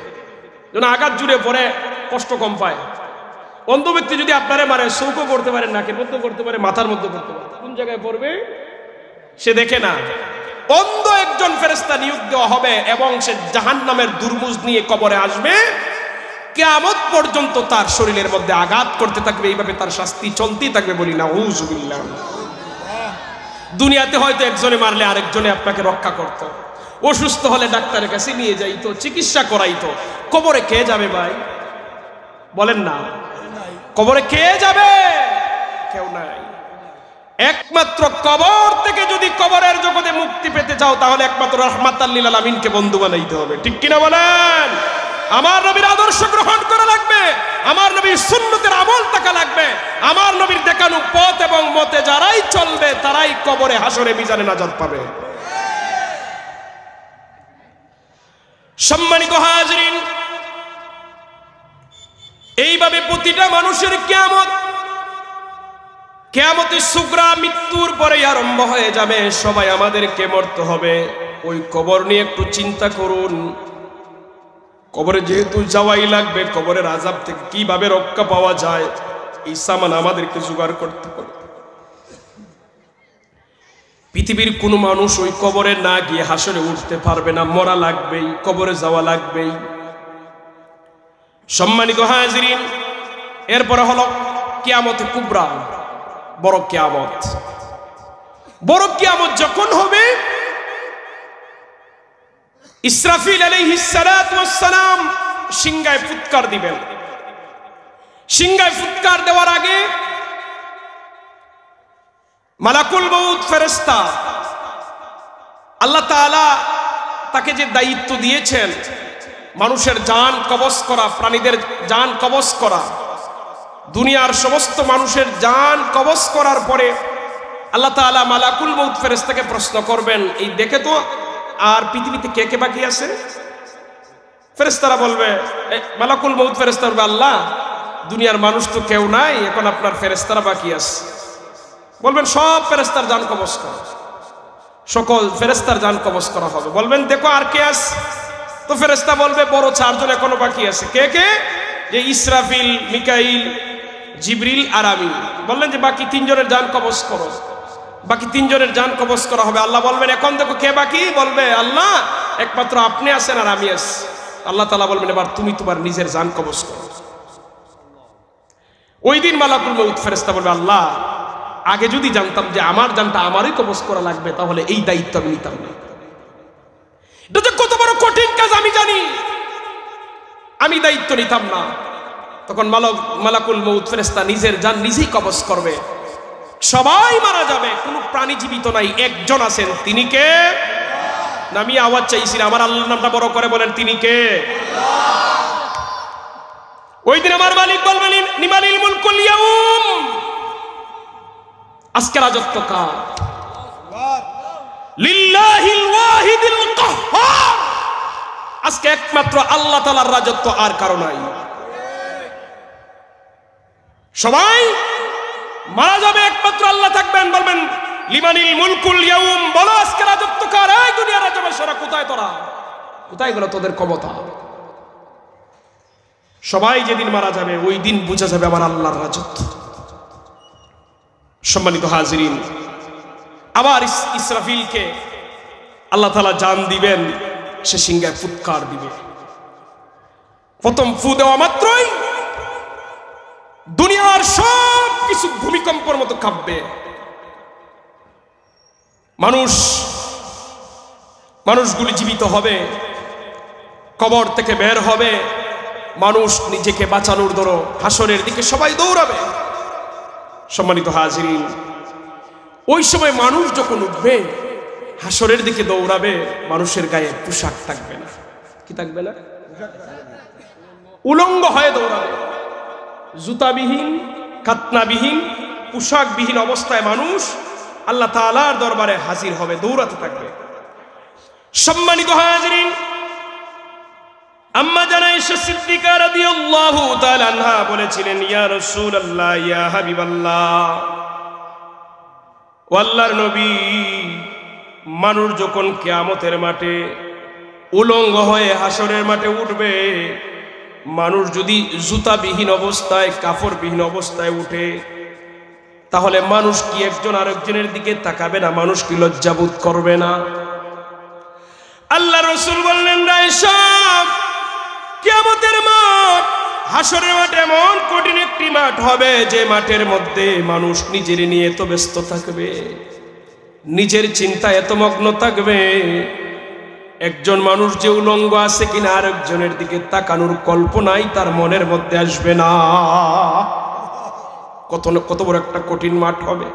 S1: যেন আঘাত জুড়ে পরে কষ্ট কম পায়। অন্ধ ব্যক্তি যদি আপনারে মারে, চৌকো করতে পারে, নাকের মধ্যে করতে পারে, মাথার মধ্যে করতে পারে, কোন জায়গায় পড়বে সে দেখে না। অন্ধ একজন ফেরেশতা নিয়োগ দেওয়া হবে এবং সে জাহান্নামের দুর্মুজ নিয়ে কবরে আসবে, কিয়ামত পর্যন্ত তার শরীরের মধ্যে আঘাত করতে থাকবে, এইভাবে তার শাস্তি চলতেই থাকবে। বলি নাউযুবিল্লাহ। দুনিয়াতে হয়তো একজনে মারলে আরেকজনে আপনাকে রক্ষা করত, অসুস্থ হলে ডাক্তারের কাছে নিয়ে যাইতো, চিকিৎসা করাইতো। কবরে কে যাবে ভাই? বলেন না, কবরে কে যাবে? কেউ নাই। একমাত্র কবর থেকে যদি কবরের জগতে মুক্তি পেতে চাও, তাহলে একমাত্র রাহমাতাল লিল আলামিনকে বন্ধু বানাইতে হবে, ঠিক কিনা বলেন? আমার নবীর আদর্শ গ্রহণ করা লাগবে, আমার নবীর সুন্নতের আমল থাকা লাগবে, আমার নবীর দেখানো পথ এবং মতে যারাই চলবে তারাই কবরে হাসরে মিজানে নাজাত পাবে। সম্মানিত হাজিরিন, এইভাবে প্রতিটা মানুষের কিয়ামতের সুগরা মৃত্যুর পরে আরম্ভ হয়ে যাবে। সবাই আমাদেরকে মরতে হবে। ওই কবর নিয়ে একটু চিন্তা করুন। কবরে যেহেতু যাওয়াই লাগবে, কবরের আযাব থেকে কিভাবে রক্ষা পাওয়া যায় এই সামান আমাদেরকে জোগাড় করতে হবে। পৃথিবীর কোনো মানুষ ওই কবরে না গিয়ে হাসরে উঠতে পারবে না, মরা লাগবেই, কবরে যাওয়া লাগবেই। সম্মানিত হাজিরিন, এরপরে হলো কিয়ামতে কুবরা, বড় কিয়ামত। বড় কিয়ামত যখন হবে, ইসরাফিল আলাইহিস সালাতু ওয়াস সালাম সিংহায় ফুৎকার দিবেন। সিংহায় ফুৎকার দেওয়ার আগে মালাকুল মউত ফেরেশতা, আল্লাহ তাআলা তাকে যে দায়িত্ব দিয়েছেন মানুষের জান কবজ করা, প্রাণীদের জান কবজ করা, দুনিয়ার সমস্ত মানুষের জান কবজ করার পরে আল্লাহ তাআলা মালাকুল মউত ফেরেশতাকে প্রশ্ন করবেন, এই দেখে তো আর পৃথিবীতে কে কে বাকি আছে? ফেরেশতারা বলবে, মালাকুল মউত ফেরেশতা বলবে, আল্লাহ দুনিয়ার মানুষ তো কেউ নাই, এখন আপনার ফেরেশতারা বাকি আছে। বলবেন সব ফেরেশতার জান কবজ করা, সকল ফেরেশতার জান কবজ করা হবে। বলবেন দেখো আর কে আছে? তো ফেরেশতা বলবে বড় 4 জন এখনো বাকি আছে। কে কে? যে ইসরাফিল, মিকাইল, জিবরিল আর আমিন। বললেন যে বাকি 3 জনের জান কবজ করো। বাকি 3 জনের জান কবজ করা হবে। আল্লাহ বলবেন এখন দেখো কে বাকি? বলবে আল্লাহ একমাত্র আপনি আছেন আর আমি আছি। আল্লাহ তাআলা বলবেন এবার তুমি তোমার নিজের জান কবজ করো। ওই দিন মালাকুল মউত ফেরেশতা বলবে, আল্লাহ আগে যদি জানতাম যে আমার জানটা আমারই কবজ করা লাগবে তাহলে এই দায়িত্ব আমি নিতাম না। এটা যে কত বড় কঠিন কাজ আমি জানি, আমি দায়িত্ব নিতাম না। তখন মালাকুল মউত ফেরেশতা নিজের জান নিজেই কবজ করবে। সবাই মারা যাবে, কোনো প্রাণী জীবিত নাই, একজন আছেন। তিনি কে? আমি আওয়াজ চাইছি না, আমার আল্লাহর নামটা বড় করে বলেন তিনি কে? ওই দিন আমার মালিক বলবেন লিমানিল মুলকুল ইয়াউম, আজকে রাজত্ব কার? লিল্লাহিল ওয়াহিদিল কাহ্হার, আজকে একমাত্র আল্লাহ তাআলার রাজত্ব, আর কারো নাই। সবাই মারা যাবে, একমাত্র আল্লাহ থাকবেন। বলবেন লিমানিল মুলকুল ইয়াউম, বলো আজকে রাজত্ব কার? এই দুনিয়ার রাজবংশরা কোথায়? তোরা কোথায় গেল তোদের ক্ষমতা? সবাই যেদিন মারা যাবে ওই দিন বুঝা যাবে আমার আল্লাহর রাজত্ব। সম্মানিত হাজিরিন, আবার ইসরাফিলকে আল্লাহ তাআলা জান দিবেন, সে সিংহায় ফুৎকার দিবে। প্রথম ফু দেওয়া মাত্রই দুনিয়ার সব কিছু ভূমিকম্পের মতো কাঁপবে। মানুষগুলি জীবিত হবে, কবর থেকে বের হবে, মানুষ নিজেকে বাঁচানোর দৌড়, হাসরের দিকে সবাই দৌড়াবে। সম্মানিত হাজিরিন, ওই সময় মানুষ যখন উঠবে হাসরের দিকে দৌড়াবে, মানুষের গায়ে পোশাক থাকবে না। কি থাকবে না? উলঙ্গ হয়ে দৌড়াবে, জুতাবিহীন, খাতনাবিহীন, পোশাকবিহীন অবস্থায় মানুষ আল্লাহ তাআলার দরবারে হাজির হবে, দৌড়াতে থাকবে। সম্মানিত হাজিরিন, আম্মা জানা আয়েশা সিদ্দিকা রাদিয়াল্লাহু তাআলা আনহা বলেছিলেন, ইয়া রাসূলুল্লাহ, ইয়া হাবিবাল্লাহ, ও আল্লাহর নবী, মানুষ যখন কিয়ামতের মাঠে উলঙ্গ হয়ে হাসরের মাঠে উঠবে, মানুষ যদি জুতাবিহীন অবস্থায়, কাপড়বিহীন অবস্থায় উঠে, তাহলে মানুষ কি একজন আরেকজনের দিকে তাকাবে না? মানুষ কি লজ্জাবোধ করবে না? আল্লাহ রাসূল বললেন, আয়েশা, কিয়ামতের মাঠ, হাসরের মাঠ এমন কঠিন একটি মাঠ হবে যে মাঠের মধ্যে মানুষ নিজের নিয়ে এত ব্যস্ত থাকবে, নিজের চিন্তায় এত মগ্ন থাকবে, একজন মানুষ যে উলঙ্গ আছে কিনা আরেকজনের দিকে তাকানোর কল্পনাই তার মনের মধ্যে আসবে না। কত বড় একটা কঠিন মাঠ হবে।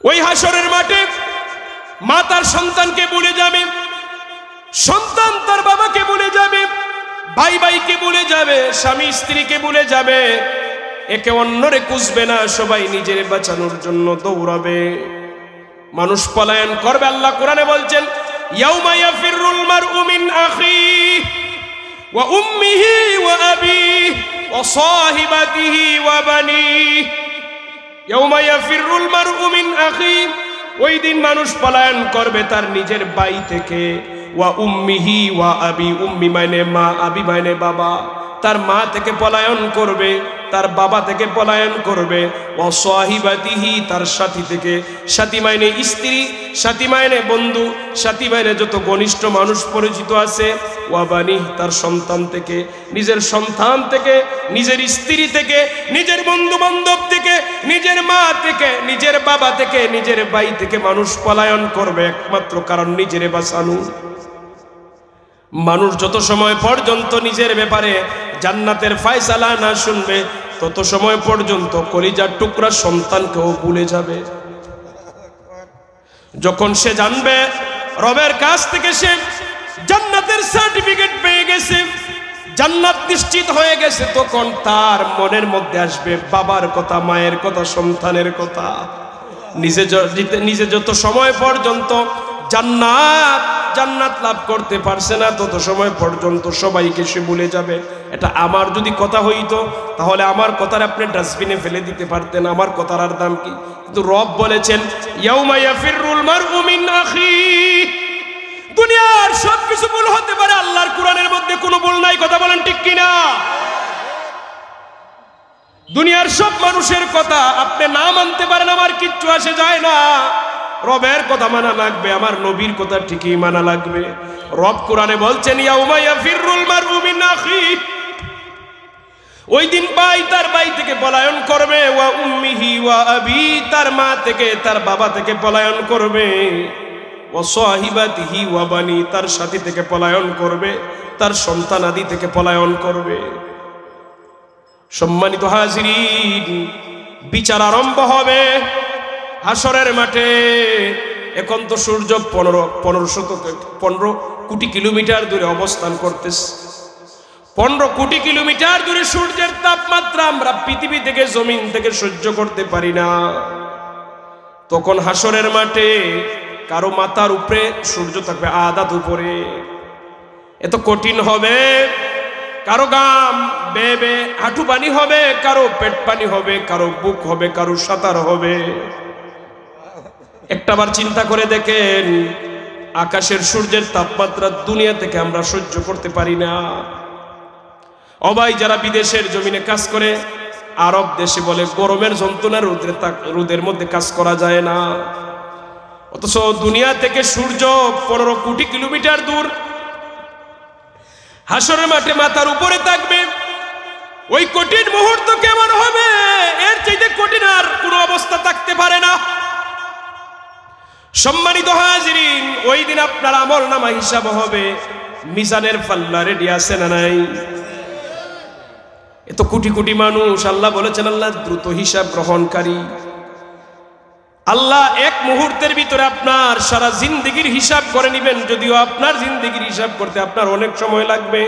S1: ওই হাসরের মাঠে মা তার সন্তানকে ভুলে যাবে, সন্তান তার বাবাকে ভুলে যাবে, ভাই ভাইকে ভুলে যাবে, স্বামী স্ত্রীকে ভুলে যাবে, একে অন্যরে খুঁজবে না, সবাই নিজের বাঁচানোর জন্য দৌড়াবে, মানুষ পলায়ন করবে। আল্লাহ কোরআনে বলছেন, ইয়াউমা ইয়াফিরুল মারউ মিন আখিহি ওয়া উম্মিহি ওয়া আবিহি ওয়া সাহিবাতিহি ওয়া বানিহি। ইয়াউমা ইয়াফিরুল মারউ মিন আখিহি, ওই দিন মানুষ পলায়ন করবে তার নিজের ভাই থেকে, ওয়া উম্মিহি ওয়া আবি, উম্মি মানে মা, আবি মানে বাবা, তার মা থেকে পলায়ন করবে, তার বাবা থেকে পলায়ন করবে, ওয়া সাহিবাতিহি, তার সাথী থেকে, সাথী মানে স্ত্রী, সাথী মানে বন্ধু, সাথী মানে যত ঘনিষ্ঠ মানুষ পরিচিত আছে, ওয়া বানি, তার সন্তান থেকে, নিজের সন্তান থেকে, নিজের স্ত্রী থেকে, নিজের বন্ধু বান্ধব থেকে, নিজের মা থেকে, নিজের বাবা থেকে, নিজের ভাই থেকে মানুষ পলায়ন করবে একমাত্র কারণ নিজের বাঁচানো। মানুষ যত সময় পর্যন্ত নিজের ব্যাপারে জান্নাতের ফয়সালা না শুনবে, তত সময় পর্যন্ত কলিজার টুকরা সন্তানকেও ভুলে যাবে। যখন সে জানবে রবের কাছ থেকে সে জান্নাতের সার্টিফিকেট পেয়ে গেছে, জান্নাত নিশ্চিত হয়ে গেছে, তখন তার মনের মধ্যে আসবে বাবার কথা, মায়ের কথা, সন্তানের কথা। নিজে যত সময় পর্যন্ত জান্নাত জান্নাত লাভ করতে পারছে না তত সময় পর্যন্ত সবাইকে সে ভুলে যাবে। এটা আমার যদি কথা হইতো তাহলে আমার কথার আপনি ডাস্টবিনে ফেলে দিতে পারতেন, আমার কথার আর দাম কি? কিন্তু রব বলেছেন ইয়াউমা ইয়াফিরুল মারউ মিন আখিহি। দুনিয়ার সবকিছু ভুল হতে পারে, আল্লাহর কোরআনের মধ্যে কোনো ভুল নাই। কথা বলেন ঠিক কিনা? দুনিয়ার সব মানুষের কথা আপনি না মানতে পারেন, আমার কিচ্ছু আসে যায় না। রবের কথা মানা লাগবে, আমার নবীর কথা ঠিকই মানা লাগবে। রব কোরআনে বলছেন ইয়াউমা ইয়াফিরুল মারউ মিন আখিহি। ওই দিন ভাই তার ভাই থেকে পলায়ন করবে, ওয়া উম্মিহি ওয়া আবি, তার মা থেকে তার বাবা থেকে পলায়ন করবে, ওয়া সাহিবাতিহি ওয়া বানি, তার সাথী থেকে পলায়ন করবে, তার সন্তানাদি থেকে পলায়ন করবে। সম্মানিত হাজিরিন, বিচার আরম্ভ হবে হাসরের মাঠে। এখন তো সূর্য 15 কোটি কিলোমিটার দূরে অবস্থান করতেছে। 15 কোটি কিলোমিটার দূরে সূর্যের তাপমাত্রা আমরা পৃথিবী থেকে জমিন থেকে সহ্য করতে পারি না। তখন হাসরের মাঠে কারো মাথার উপরে সূর্য থাকবে আধা উপরে, এত কঠিন হবে। কারো গাম বেবে হাঁটু পানি হবে, কারো পেট পানি হবে, কারো বুক হবে, কারো সাঁতার হবে। একটাবার চিন্তা করে দেখেন, আকাশের সূর্যের তাপমাত্রা দুনিয়া থেকে আমরা সহ্য করতে পারি না। অবাই যারা বিদেশের জমিনে কাজ করে, আরব দেশে বলে গরমের যন্ত্রণা, রোদের মধ্যে কাজ করা যায় না। অথচ দুনিয়া থেকে সূর্য 15 কোটি কিলোমিটার দূর, হাসরের মাঠে মাথার উপরে থাকবে। ওই কঠিন মুহূর্ত কেমন হবে? এর চাইতে কঠিন আর কোনো অবস্থা থাকতে পারে না। সম্মানিত হাজিরিন, ওই দিন আপনার আমল নামা হিসাব হবে। মিজানের পাল্লা রেডি আছে না নাই? এত কোটি কোটি মানুষ, আল্লাহ বলেছেন আল্লাহ দ্রুত হিসাব গ্রহণকারী। আল্লাহ এক মুহূর্তের ভিতরে আপনার সারা জিন্দেগির হিসাব করে নেবেন, যদিও আপনার জিন্দেগির হিসাব করতে আপনার অনেক সময় লাগবে।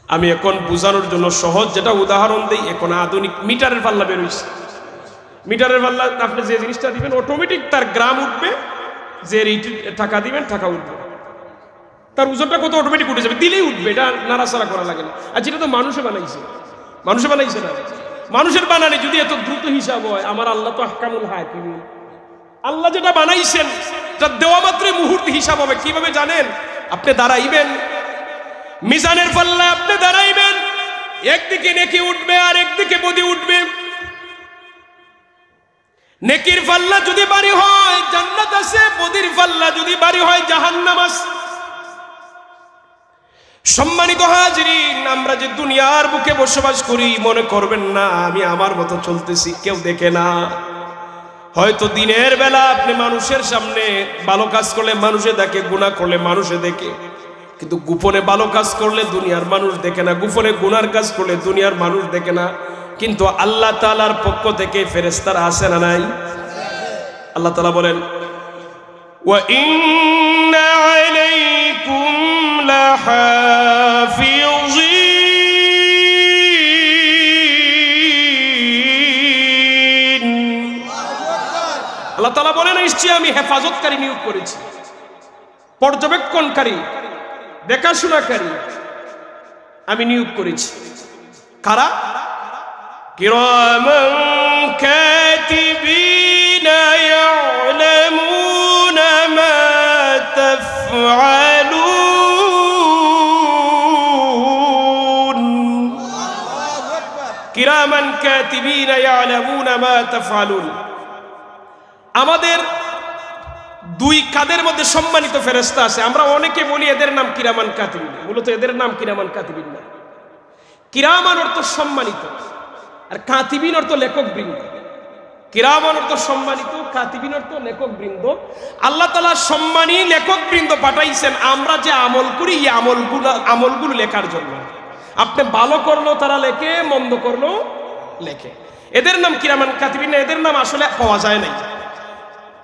S1: আমি এখন বোঝানোর জন্য সহজ যেটা উদাহরণ দিই, এখন আধুনিক মিটারের পাল্লা বের হইছে। মিটারের পাল্লা আপনি যে জিনিসটা দিবেন অটোমেটিক তার গ্রাম উঠবে, যে টাকা দিবেন টাকা উঠবে, তার ওজনটা কত অটোমেটিক উঠে যাবে, দিলেই উঠবে, এটা নাড়াচাড়া করা লাগে না। আর যেটা তো মানুষে বানাইছে না, মানুষের বানানে যদি এত দ্রুত হিসাব হয়, আমার আল্লাহ তো আহকামুল হাকিম। আল্লাহ যেটা বানাইছেন যা দেওয়া মাত্রই মুহূর্তে হিসাব হবে। কিভাবে জানেন? আপনি দাঁড়াইবেন মিজানের পাল্লায়, আপনি দাঁড়াইবেন, একদিকে নেকি উঠবে আর একদিকে বদি উঠবে। নেকির পাল্লা যদি বাড়ি হয় জান্নাত আছে, বদির পাল্লা যদি বাড়ি হয় জাহান্নাম আছে। সম্মানিত হাজিরিন, আমরা যে দুনিয়ার বুকে বসবাস করি, মনে করবেন না আমি আমার মতো চলতেছি, কেউ দেখে না। হয়তো দিনের বেলা আপনি মানুষের সামনে ভালো কাজ করলে মানুষে দেখে, গুনাহ করলে মানুষে দেখে, কিন্তু গোপনে ভালো কাজ করলে দুনিয়ার মানুষ দেখে না, গোপনে গুনার কাজ করলে দুনিয়ার মানুষ দেখে না। কিন্তু আল্লাহ তাআলার পক্ষ থেকে ফেরেশতারা আছে না নাই? আল্লাহ তাআলা বলেন ওয়া ইন্না আলাইকুম লাহাফিযিন। আল্লাহ তাআলা বলেন নিশ্চয়ই আমি হেফাজতকারী নিয়োগ করেছি, পর্যবেক্ষণকারী, দেখাশোনাকারী আমি নিয়োগ করেছি। কারা? কিরামান কাতিবিনা ইয়ালামুনা মা তাফআলুন। কিরামান কাতিবিনা ইয়ালামুনা মা তাফআলুন। আমাদের দুই কাদের মধ্যে সম্মানিত ফেরেশতা আছে। আমরা অনেকে বলি এদের নাম কিরামান কাতিবিন, মূলত এদের নাম কিরামান কাতিবিন না। কিরামান অর্থ সম্মানিত, আর কাতিবিন অর্থ লেখক বৃন্দ। কিরামান অর্থ সম্মানিত, কাতিবিন অর্থ লেখক বৃন্দ। আল্লাহ তাআলা সম্মানী লেখক বৃন্দ পাঠাইছেন আমরা যে আমল করি, এই আমলগুলো লেখার জন্য। আপনি ভালো করলো তারা লেখে, মন্দ করলো লেখে। এদের নাম কিরামান কাতিবিন না, এদের নাম আসলে পাওয়া যায় নাই।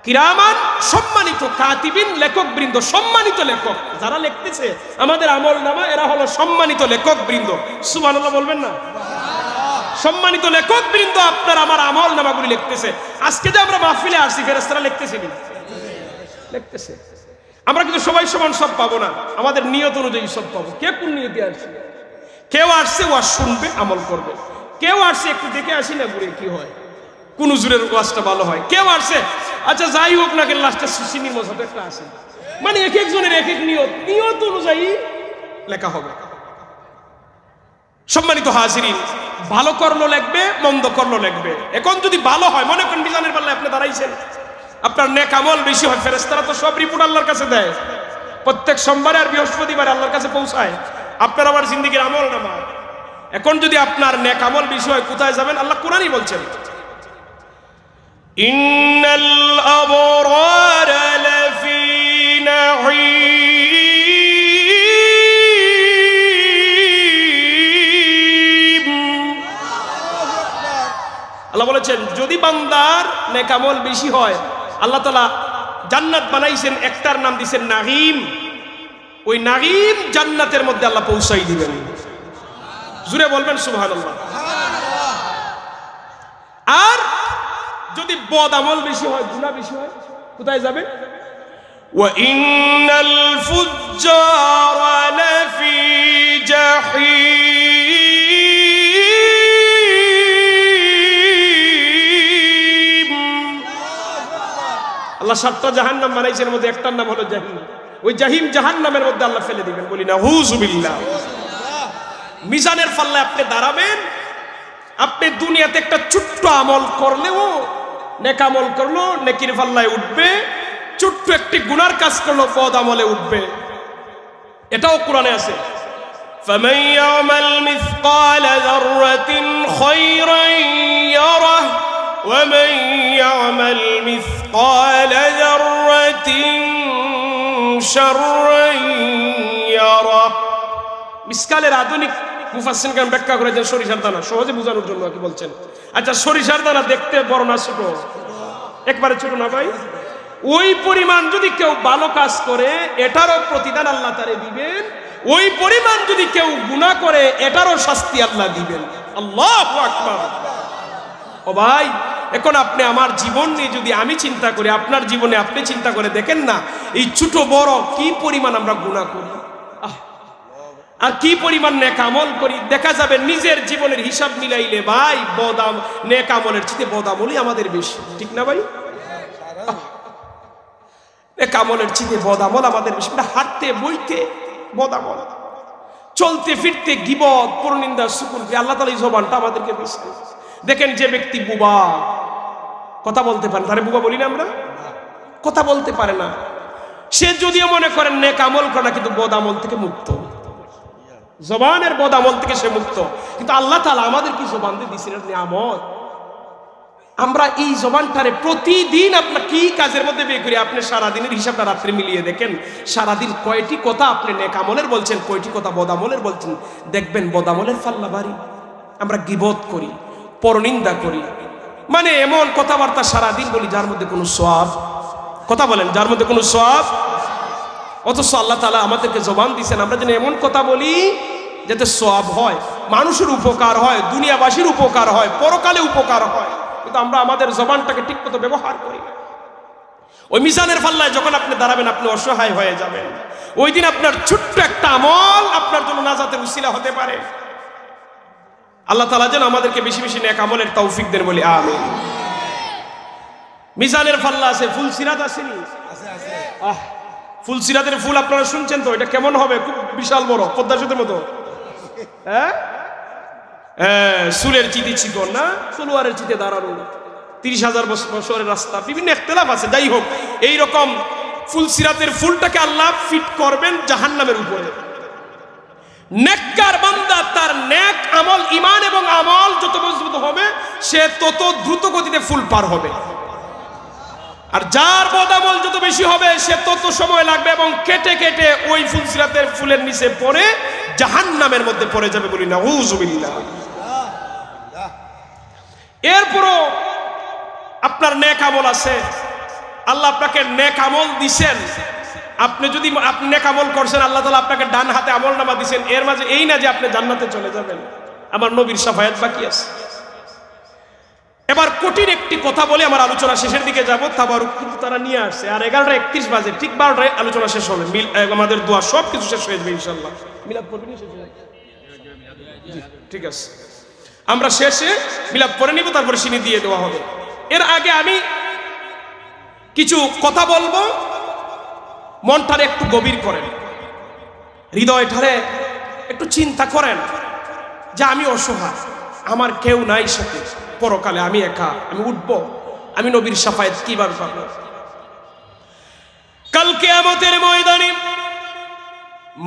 S1: কিরামান সম্মানিত, কাতিবিন লেখক বৃন্দ। সম্মানিত লেখক যারা লিখতেছে আমাদের আমল নামা, এরা হলো সম্মানিত লেখক বৃন্দ। সুবহানাল্লাহ বলবেন না? সম্মানিত লেখক বৃন্দ আপনার আমার আমল নামাগুলি লিখতেছে। আজকে যে আমরা মাহফিলে আসছি, ফেরেশতারা লিখতেছে। আমরা কিন্তু সবাই সমান সব পাবো না, আমাদের নিয়ত অনুযায়ী সব পাবো। কে কোন নিয়তে আসছে? কেউ আসছে ওয়াজ শুনবে, আমল করবে। কেউ আসছে একটু দেখে আসি না ঘুরে কি হয়, কোন হুজুরের ওয়াজটা ভালো হয়। কেউ আসছে আচ্ছা যাই হোক না কেন লাস্টে সিনির মজাটা একটা আসে। মানে এক একজনের এক এক নিয়ত অনুযায়ী লেখা হবে। সম্মানিত হাজিরিন, ভালো করলো লিখবে, মন্দ করলো লিখবে। এখন যদি ভালো হয়, মনে করেন মিজানের পাল্লায় আপনি দাঁড়াইছেন, আপনার নেক আমল বেশি হয়, ফেরেশতারা তো সব রিপোর্ট আল্লাহর কাছে দেয়, প্রত্যেক সোমবারে আর বৃহস্পতিবারে আল্লাহর কাছে পৌঁছায় আপনার আমার জিন্দেগির আমল নামা। এখন যদি আপনার নেক আমল বেশি হয়, কোথায় যাবেন? আল্লাহ কোরআনই বলছেন, ইন্নাল আবরারা লাফি নাঈম। আল্লাহ বলেছেন যদি বান্দার নেক আমল বেশি হয়, আল্লাহ তাআলা জান্নাত বানাইছেন, একটার নাম দিয়েছেন নাঈম। ওই নাঈম জান্নাতের মধ্যে আল্লাহ পৌঁছাই দিবেন। জুড়ে বলবেন সুবহানাল্লাহ। আর যদি বদ আমল বেশি হয়, গুনাহ বেশি হয়, কোথায় যাবে? ওয়া ইন্নাল ফুজ্জারা লাফি জাহিম। আল্লাহ 7টা জাহান্নাম বানাইছেন, এর মধ্যে একটার নাম হলো জাহিম। ওই জাহিম জাহান্নামের মধ্যে আল্লাহ ফেলে দিবেন। বলি না হুজুবিল্লাহ। মিজানের পাল্লায় আপনি দাঁড়াবেন, আপনি দুনিয়াতে একটা ছোট্ট আমল করলেও, নেক আমল করলো নেকির পাল্লায় উঠবে, ছোট্ট একটি গুনার কাজ করলো বদ আমলে উঠবে। এটাও কোরআনে আছে, ফামান ইয়ামাল মিসকালা যাররাতিন খায়রান ইয়ারাহ ওয়া মান ইয়ামাল মিসকালা যাররাতিন শাররান ইয়ারাহ। মিসকালের আধুনিক মুফাসসির কেন ব্যাখ্যা করেছেন সরিষার দানা, সহজে বোঝানোর জন্য কি বলছেন। আচ্ছা সরিষার দানা দেখতে বড় না ছোট? একবারে ছোট না ভাই? ওই পরিমাণ যদি কেউ ভালো কাজ করে এটারও প্রতিদান আল্লাহ তারে দিবেন, ওই পরিমাণ যদি কেউ গুনাহ করে এটারও শাস্তি আল্লাহ দিবেন। আল্লাহু আকবার। ও ভাই, এখন আপনি আমার জীবন নিয়ে যদি আমি চিন্তা করি, আপনার জীবনে আপনি চিন্তা করে দেখেন না, এই ছোট বড় কি পরিমাণ আমরা গুনাহ করি আর কি পরিমাণ নেক আমল করি। দেখা যাবে নিজের জীবনের হিসাব মিলাইলে ভাই বদাম নেক আমলের চেয়ে বদামলই আমাদের বেশি, ঠিক না ভাই? নেক আমলের চেয়ে বদামল আমাদের বেশি। হাঁটতে বইতে বদামল, চলতে ফিরতে গীবত পরনিন্দা সুকুন, আল্লাহ তাআলা এই জবানটা আমাদেরকে দিয়েছেন। দেখেন যে ব্যক্তি বুবা, কথা বলতে পারে, তারে বুবা বলি না আমরা? কথা বলতে পারে না, সে যদিও মনে করেন নেক আমল করে না, কিন্তু বদামল থেকে মুক্ত, জবানের বদ আমল থেকে সে মুক্ত। কিন্তু আল্লাহ তাআলা আমাদের কি জবান দিয়ে দিয়েছেন নিয়ামত, আমরা এই জবানটারে প্রতিদিন আপনার কি কাজের মধ্যে বের করি। আপনি সারাদিনের হিসাবটা রাত্রে মিলিয়ে দেখেন, সারাদিন কয়টি কথা আপনি নেক আমলের বলছেন, কয়টি কথা বদ আমলের বলছেন। দেখবেন বদ আমলের পাল্লা ভারী। আমরা গীবত করি, পরনিন্দা করি, মানে এমন কথাবার্তা সারাদিন বলি যার মধ্যে কোনো সওয়াব, কথা বলেন, যার মধ্যে কোনো সওয়াব। অথচ আল্লাহ তাআলা আমাদেরকে জবান দিয়েছেন আমরা যেন এমন কথা বলি যাতে সওয়াব হয়, মানুষের উপকার হয়, দুনিয়াবাসীর উপকার হয়, পরকালে উপকার হয়। কিন্তু আমরা আমাদের জবানটাকে ঠিকমতো ব্যবহার করি না। ওই মিজানের পাল্লায় যখন আপনি দাঁড়াবেন, আপনি অসহায় হয়ে যাবেন। ওই দিন আপনার ছোট্ট একটা আমল আপনার জন্য নাজাতের উসিলা হতে পারে। আল্লাহ তাআলা যেন আমাদেরকে বেশি বেশি নেক আমলের তৌফিক দেন, বলি আমিন। মিজানের পাল্লা আছে, ফুল সিরাত আসেনি? ফুল সিরাতের ফুল আপনারা শুনছেন তো, এটা কেমন হবে? খুব বিশাল বড়, পদ্মা সেতুর মতো। হ্যাঁ, চুলের চিঠি চিকন না, তলোয়ারের চিঠে দাঁড়ানো, 30,000 বছরের রাস্তা, বিভিন্ন ইখতিলাফ আছে। যাই হোক, এইরকম ফুল সিরাতের ফুলটাকে আল্লাহ ফিট করবেন জাহান্নামের উপরে। নেককার বান্দা তার নেক আমল, ঈমান এবং আমল যত মজবুত হবে, সে তত দ্রুত গতিতে ফুল পার হবে। আর যার বদামল যত বেশি হবে, সে তত সময় লাগবে এবং কেটে কেটে ওই ফুল সিরাতের ফুলের নিচে পড়ে জাহান্নামের মধ্যে পড়ে যাবে, বলি নাউযুবিল্লাহ। এরপরও আপনার নেক আমল আছে, আল্লাহ আপনাকে নেক আমল দিছেন। আপনি যদি আপনি নেক আমল করছেন, আল্লাহ তাআলা আপনাকে ডান হাতে আমলনামা দিছেন। এর মাঝে এই না যে আপনি জান্নাতে চলে যাবেন, আমার নবীর শাফায়াত বাকি আছে। এবার কঠিন একটি কথা বলে আমার আলোচনা শেষের দিকে যাব। তাবারুক কিন্তু তারা নিয়ে আসছে, আর 11:31 বাজে, ঠিক 12টায় আলোচনা শেষ হবে। আমাদের দোয়া সব কিছু শেষ হয়ে যাবে ইনশাআল্লাহ। মিলাদ পড়বেন শেষ হয়ে যাবে, ঠিক আছে? আমরা শেষে মিলাদ পড়ে নিব, তারপরে সিনি দিয়ে দেওয়া হবে। এর আগে আমি কিছু কথা বলবো, মনটারে একটু গভীর করেন, হৃদয়টারে একটু চিন্তা করেন যে আমি অসহায়, আমার কেউ নাই সাথে, পরকালে আমি একা, আমি উঠবো, আমি নবীর শাফায়াত কিভাবে পাবো? কাল কিয়ামতের ময়দানে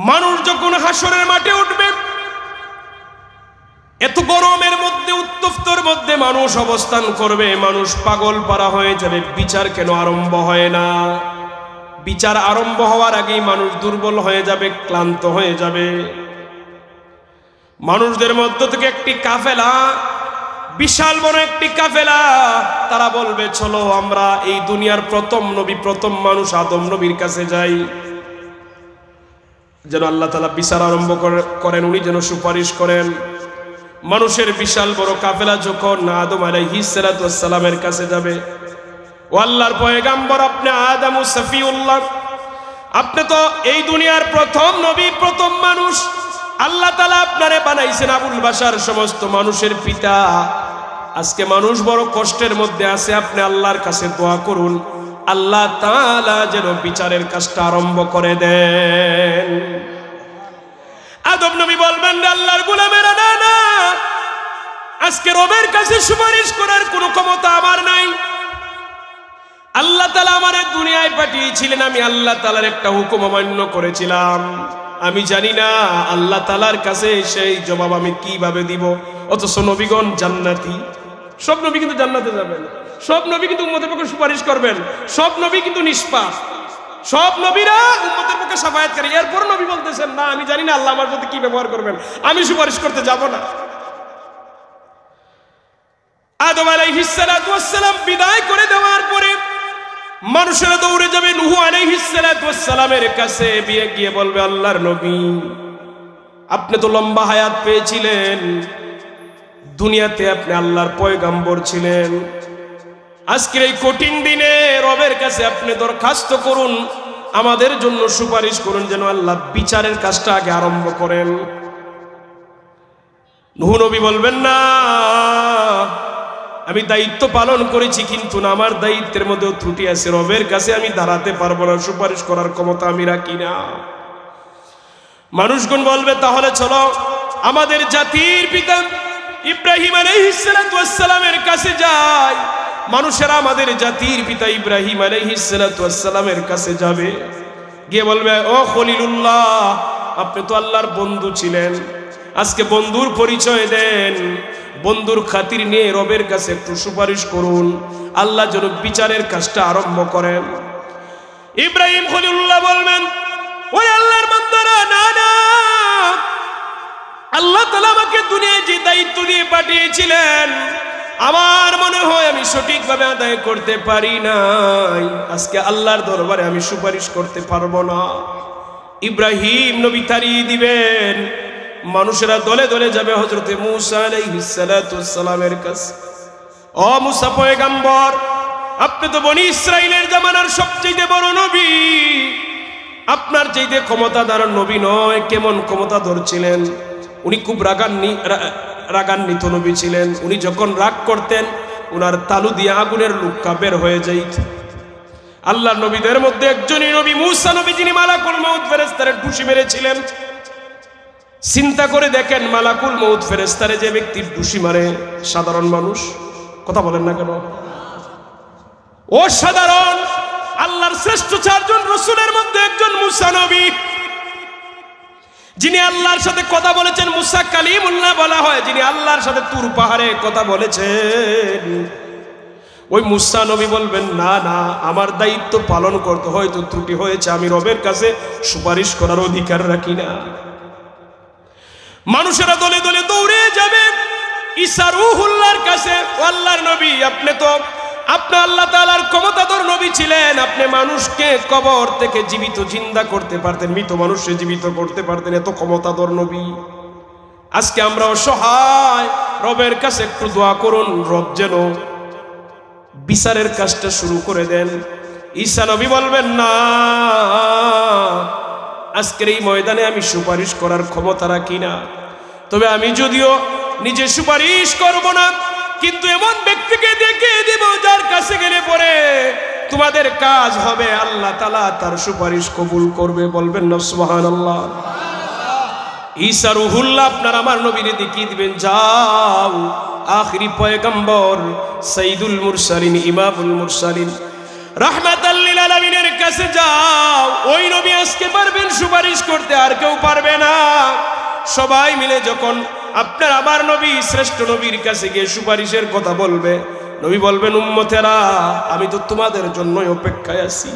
S1: মানুষ যখন হাসরের মাঠে উঠবে, এত গরমের মধ্যে, উত্তপ্তর মধ্যে মানুষ অবস্থান করবে, মানুষ পাগল পারা হয়ে যাবে। বিচার কেন আরম্ভ হয় না? বিচার আরম্ভ হওয়ার আগেই মানুষ দুর্বল হয়ে যাবে, ক্লান্ত হয়ে যাবে। মানুষদের মধ্য থেকে একটি কাফেলা, বিশাল বড় একটি কাফেলা, তারা বলবে চলো আমরা এই দুনিয়ার প্রথম নবী, প্রথম মানুষ আদম নবীর কাছে যাই, যেন আল্লাহ তাআলা বিচার আরম্ভ করেন, উনি যেন সুপারিশ করেন। মানুষের বিশাল বড় কাফেলা যখন আদম আলাইহিস সালাতু ওয়াস সালামের কাছে যাবে, ও আল্লাহর পয়গাম্বর, আপনি আদম সফিউল্লাহ, আপনি তো এই দুনিয়ার প্রথম নবী, প্রথম মানুষ, আল্লাহ তাআলা আপনারে বানাইছেন আবুল বাশার, সমস্ত মানুষের পিতা। আজকে মানুষ বড় কষ্টের মধ্যে আছে, আপনি আল্লাহর কাছে দোয়া করুন, আল্লাহ তাআলা যেন বিচারের কাজটা আরম্ভ করে দেন। আদম নবী বলবেন, আল্লাহর গোলামেরা, না না, আজকে রবের কাছে সুপারিশ করার কোনো ক্ষমতা আমার নাই। আল্লাহ তাআলা আমারে দুনিয়ায় পাঠিয়েছিলেন, আমি আল্লাহ তাআলার একটা হুকুম অমান্য করেছিলাম, আমি জানি না আল্লাহ তাআলার কাছে সেই জবাব আমি কিভাবে দিব। অথচ নবীগণ জান্নাতি, সব নবী কিন্তু জান্নাতে যাবেন, সব নবী কিন্তু উম্মতের পক্ষে সুপারিশ করবেন, সব নবী কিন্তু নিষ্পাপ, সব নবীরা উম্মতের পক্ষে শাফায়াতকারী। এরপর নবী বলতেছেন, না আমি জানি না আল্লাহ আমার সাথে কি ব্যবহার করবেন, আমি সুপারিশ করতে যাব না। আদম আলাইহিস সালাতু ওয়াস সালাম বিদায় করে দেওয়ার পরে মানুষেরা দৌড়ে যাবে নূহ আলাইহিস সালাতু ওয়াস সালামের কাছে, গিয়ে বলবে, আল্লাহর নবী, আপনি তো লম্বা হায়াত পেয়েছিলেন, দুনিয়াতে আপনি আল্লাহর পয়গাম্বর ছিলেন, আজকের এই কঠিন দিনে রবের কাছে আপনি দরখাস্ত করুন, আমাদের জন্য সুপারিশ করুন, যেন আল্লাহ বিচারের কাজটা আগে আরম্ভ করেন। নূহ নবী বলবেন, না, আমি দায়িত্ব পালন করেছি, কিন্তু না, আমার দায়িত্বের মধ্যেও ত্রুটি আছে, রবের কাছে আমি দাঁড়াতে পারবো না, সুপারিশ করার ক্ষমতা আমি রাখি না। মানুষগণ বলবে, তাহলে চলো আমাদের জাতির পিতা ইব্রাহিম আলাইহিস সালাতু ওয়াস সালামের কাছে যাই। মানুষেরা আমাদের জাতির পিতা ইব্রাহিম আলাইহিস সালাতু ওয়াস সালামের কাছে যাবে, গিয়ে বলবে, ও খলিলুল্লাহ, আপনি তো আল্লাহর বন্ধু ছিলেন, আজকে বন্ধুর পরিচয় দেন, বন্ধুর খাতির নিয়ে রবের কাছে একটু সুপারিশ করুন, আল্লাহ যেন বিচারের কাজটা আরম্ভ করেন। ইব্রাহিম খলিলুল্লাহ বলবেন, ওই আল্লাহর বান্দারা, না না, আল্লাহ তাআলা আমাকে দুনিয়ায় যে দায়িত্ব দিয়ে পাঠিয়েছিলেন, আমার মনে হয় আমি সঠিকভাবে আদায় করতে পারি নাই, আজকে আল্লাহর দরবারে আমি সুপারিশ করতে পারবো না। ইব্রাহিম নবী তাড়িয়ে দিবেন, মানুষেরা দলে দলে যাবে হযরতে মূসা আলাইহিস সালাতু ওয়াস সালামের কাছে। ও মূসা পয়গম্বর, আপনি তো বনি ইসরাইলের জামানার সবচেয়ে বড় নবী, আপনার চাইতে ক্ষমতাধর নবী নয়, কেমন ক্ষমতাধর ছিলেন? উনি খুব রাগান্বিত নবী ছিলেন, উনি যখন রাগ করতেন উনার তালু দিয়ে আগুনের লুক্কা বের হয়ে যাইত। আল্লাহ নবীদের মধ্যে একজনই নবী মূসা নবী, যিনি মালাকুল মউত ফেরেশতারে ঢুসি মেরেছিলেন। চিন্তা করে দেখেন, মালাকুল মউত ফেরেশতারে যে ব্যক্তি ঢুসি মারে, সাধারণ মানুষ, কথা বলেন না কেন? ও সাধারণ, আল্লাহর শ্রেষ্ঠ 4 জন রাসূলের মধ্যে একজন মূসা নবী, যিনি আল্লাহর সাথে কথা বলেছেন, মূসা কালিমুল্লাহ বলা হয়, যিনি আল্লাহর সাথে তুর পাহাড়ে কথা বলেছেন। ওই মূসা নবী বলবেন, না না, আমার দায়িত্ব পালন করতে হয়তো ত্রুটি হয়েছে, আমি রবের কাছে সুপারিশ করার অধিকার রাখি না। মানুষেরা দলে দলে দৌড়ে যাবে ঈসা রূহুল্লাহর কাছে। ও আল্লাহর নবী, আপনি তো আল্লাহ তাআলার ক্ষমতাধর নবী ছিলেন, আপনি মানুষকে কবর থেকে জীবিত জিন্দা করতে পারতেন, মৃত মানুষকে জীবিত করতে পারতেন, এত ক্ষমতাধর নবী। আজকে আমরা অসহায়, রবের কাছে একটু দোয়া করুন, রব যেন বিচারের কাজটা শুরু করে দেন। ঈসা নবী বলবেন, না, আজকের এই ময়দানে আমি সুপারিশ করার ক্ষমতা রাখি না, তবে আমি যদিও নিজে সুপারিশ করব না, কিন্তু এমন ব্যক্তিকে দেখে দেব যার কাছে গেলে পরে তোমাদের কাজ হবে, আল্লাহ তাআলা তার সুপারিশ কবুল করবে। বলবেন না সুবহানাল্লাহ? ঈসা রুহুল্লাহ আপনার আমার নবীরে দেখিয়ে দিবেন, যাও আখিরি পয়গম্বর সাইয়্যিদুল মুরসালিন ইমামুল মুরসালিন রাহমাতাল লিল আলামিনের কাছে যাও। ওই নবী আজকে পারবেন সুপারিশ করতে, আর কেউ পারবে না। সবাই মিলে যখন আপনার আমার নবী শ্রেষ্ঠ নবীর কাছে গিয়ে সুপারিশের কথা বলবে, নবী বলবেন, উম্মতেরা আমি তো তোমাদের জন্যই অপেক্ষায় আছি।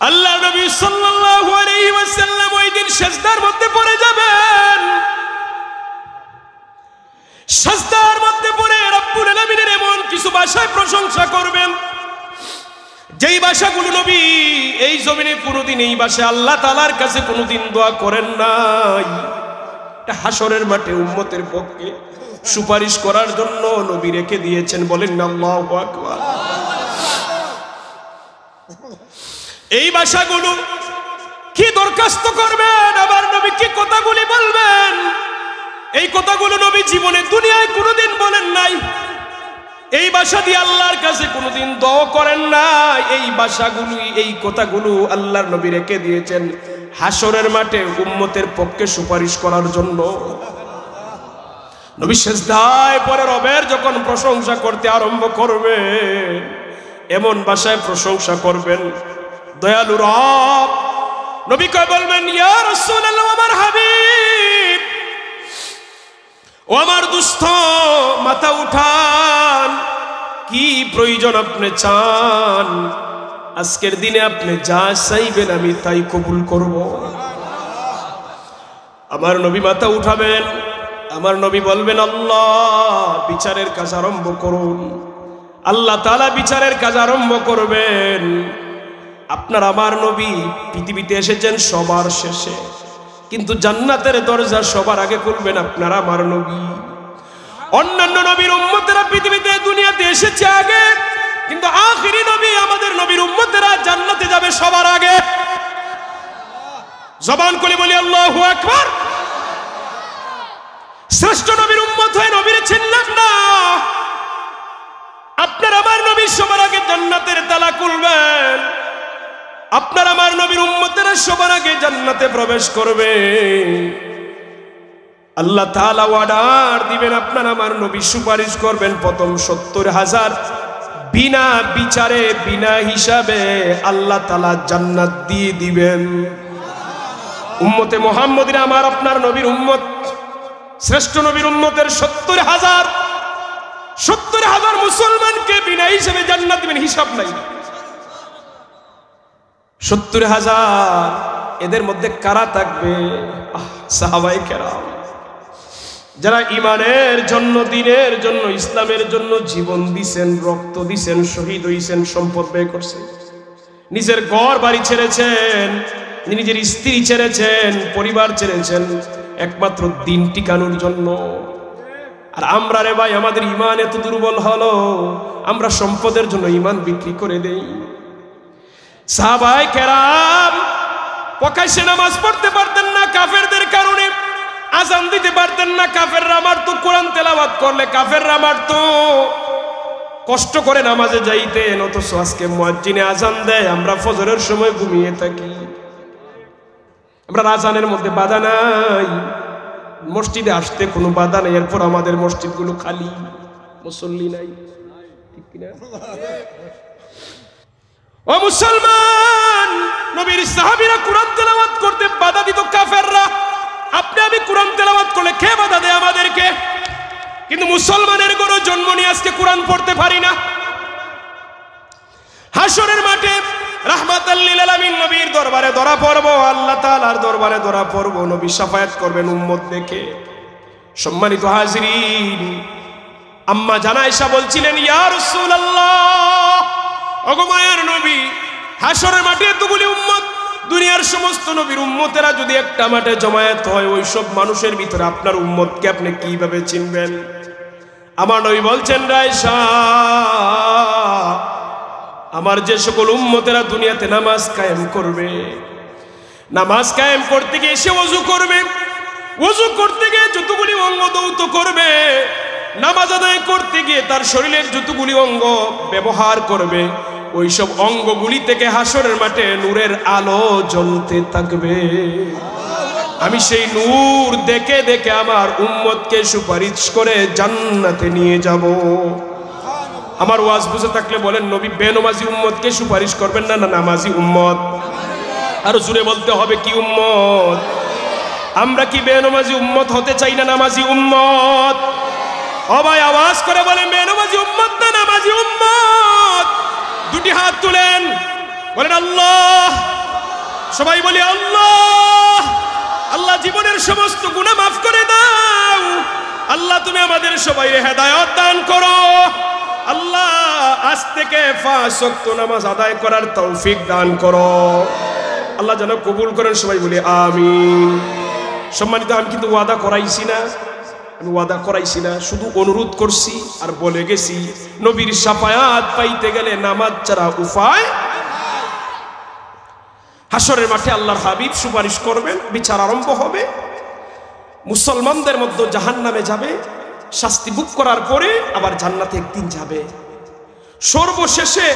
S1: আল্লাহ নবী সাল্লাল্লাহু আলাইহি ওয়াসাল্লাম ওই দিন সিজদার মধ্যে পড়ে যাবেন। সিজদার মধ্যে পড়ে রব্বুল আলামিনের এমন কিছু ভাষায় প্রশংসা করবেন, যেই ভাষাগুলো নবী এই জমিনে কোনোদিন এই ভাষায় আল্লাহ তাআলার কাছে কোনোদিন দোয়া করেন নাই। এটা হাসরের মাঠে উম্মতের পক্ষে সুপারিশ করার জন্য নবী রেখে দিয়েছেন। বলেন না আল্লাহু আকবার। এই ভাষাগুলো কি দরখাস্ত করবেন, আবার নবী কি কথাগুলি বলবেন, এই কথাগুলো নবী জীবনে দুনিয়ায় কোনোদিন বলেন নাই। এই ভাষা দিয়ে আল্লাহর কাছে কোনোদিন দোয়া করেন নাই। এই ভাষাগুলি, এই কথাগুলো আল্লাহর নবী রেখে দিয়েছেন হাসরের মাঠে উম্মতের পক্ষে সুপারিশ করার জন্য। নবী সিজদায় পড়ে রবের যখন প্রশংসা করতে আরম্ভ করবেন, এমন ভাষায় প্রশংসা করবেন, দয়ালু রব নবী কয় বলবেন, ইয়া রাসূলুল্লাহ, আমার হাবিব, ও আমার দুস্থ, মাথা উঠান, কি প্রয়োজন আপনি চান? আজকের দিনে আপনি যা চাইবেন আমি তাই কবুল করব। আমার নবী মাথা উঠাবেন, আমার নবী বলবেন, আল্লাহ বিচারের কাজ আরম্ভ করুন। আল্লাহ তাআলা বিচারের কাজ আরম্ভ করবেন। আপনার আমার নবী পৃথিবীতে এসেছেন সবার শেষে, কিন্তু জান্নাতের দরজা সবার আগে খুলবেন আপনার আমার নবী। অন্যান্য নবীর উম্মতেরা পৃথিবীতে দুনিয়াতে এসেছে আগে, কিন্তু আখিরি নবী আমাদের নবীর উম্মতেরা জান্নাতে যাবে সবার আগে। জবান খুলে বলি আল্লাহু আকবার। শ্রেষ্ঠ নবীর উম্মত হয়ে নবীর চিনলাম না, আপনার আমার নবী সবার আগে জান্নাতের তালা খুলবেন। আপনার আমার নবীর উম্মতেরা সবার আগে জান্নাতে প্রবেশ করবে। আল্লাহ তাআলা অর্ডার দিবেন, আপনার আমার নবী সুপারিশ করবেন, প্রথম ৭০,০০০ বিনা বিচারে বিনা হিসাবে আল্লাহ তাআলা জান্নাত দিয়ে দিবেন। উম্মতে মুহাম্মদিরা আমার আপনার নবীর উম্মত, শ্রেষ্ঠ নবীর উম্মতের ৭০,০০০ মুসলমানকে বিনা হিসাবে জান্নাত দিবেন, হিসাব নাই। ৭০,০০০, এদের মধ্যে কারা থাকবে? সাহাবায়ে কেরাম, যারা ইমানের জন্য, দ্বীনের জন্য, ইসলামের জন্য জীবন দিছেন, রক্ত দিছেন, শহীদ হইছেন, সম্পদ ব্যয় করছেন, নিজের ঘর বাড়ি ছেড়েছেন, নিজের স্ত্রী ছেড়েছেন, পরিবার ছেড়েছেন একমাত্র দ্বীন টিকানোর জন্য। আর আমরা রে ভাই, আমাদের ইমান এত দুর্বল হলো, আমরা সম্পদের জন্য ইমান বিক্রি করে দেই। সাহাবায়ে কেরাম প্রকাশ্যে নামাজ পড়তে পারতেন না কাফেরদের কারণে, আজান দিতে পারতেন না, কাফেররা মারতো, কোরআন তেলাওয়াত করলে কাফেররা মারতো, কষ্ট করে নামাজে যাইতেন। অথচ আজকে মুয়াজ্জিনে আজান দেয়, আমরা ফজরের সময় ঘুমিয়ে থাকি। আমরা আজানের মধ্যে বাধা নাই, মসজিদে আসতে কোনো বাধা নেই, এরপর আমাদের মসজিদগুলো খালি, মুসল্লি নাই, ঠিক কিনা? ও মুসলমান, নবীর সাহাবীরা কোরআন তেলাওয়াত করতে বাধা দিত কাফেররা। আপনি আমি কোরআন তেলাওয়াত করলে কে বাধা দেয় আমাদেরকে? কিন্তু মুসলমানের ঘরে জন্ম নিয়ে আজকে কোরআন পড়তে পারি না। হাসরের মাঠে রাহমাতাল লিল আলামিন নবীর দরবারে ধরা পড়ব, আল্লাহ তাআলার দরবারে ধরা পড়ব, নবী শাফায়াত করবেন উম্মত দেখে। সম্মানিত হাজিরিন, আম্মা জান আয়েশা বলছিলেন, ইয়া রাসূলুল্লাহ, ওগো মায়ার নবী, হাসরের মাঠে এতগুলি উম্মত, দুনিয়ার সমস্ত নবীর উম্মতেরা যদি একটা মাঠে জমায়েত হয়, ওই সব মানুষের ভিতরে আপনার উম্মতকে আপনি কিভাবে চিনবেন? আমার নবী বলছেন, আয়েশা, আমার যে সকল উম্মতেরা দুনিয়াতে নামাজ কায়েম করবে, নামাজ কায়েম করতে গিয়ে সে ওযু করবে, ওযু করতে গিয়ে যতগুলি অঙ্গ দৌত করবে, নামাজ আদায় করতে গিয়ে তার শরীরের যতগুলি অঙ্গ ব্যবহার করবে, ওই সব অঙ্গগুলি থেকে হাসরের মাঠে নূরের আলো জ্বলতে থাকবে। আমি সেই নূর দেখে দেখে আমার উম্মতকে সুপারিশ করে জান্নাতে নিয়ে যাব। আমার ওয়াজ বুঝে থাকলে বলেন, নবী বেনমাজি উম্মতকে সুপারিশ করবেন না, না নামাজি উম্মত? আরো জোরে বলতে হবে, কি উম্মত? আমরা কি বেনমাজি উম্মত হতে চাই না নামাজি উম্মত? ও ভাই, আওয়াজ করে বলেন, বেনমাজি উম্মত না নামাজি উম্মত? দুটি হাত তুলেন, বলেন আল্লাহ। সবাই বলি আল্লাহ। আল্লাহ জীবনের সমস্ত গুনাহ মাফ করে দাও। আল্লাহ তুমি আমাদের সবাই হেদায়েত দান করো। আল্লাহ আজ থেকে 5 ওয়াক্ত নামাজ আদায় করার তৌফিক দান করো। আল্লাহ যেন কবুল করেন। সবাই বলি আমিন। সম্মানিত, আমি কিন্তু ওয়াদা করাইছি না, আমি ওয়াদা করাইছি না, শুধু অনুরোধ করছি আর বলে গেছি, নবীর শাফায়াত পাইতে গেলে নামাজ ছাড়া উপায়। হাসরের মাঠে আল্লাহর হাবিব সুপারিশ করবেন, বিচার আরম্ভ হবে, মুসলমানদের মধ্যে জাহান্নামে যাবে, শাস্তি ভোগ করার পরে আবার জান্নাতে একদিন যাবে। সর্বশেষে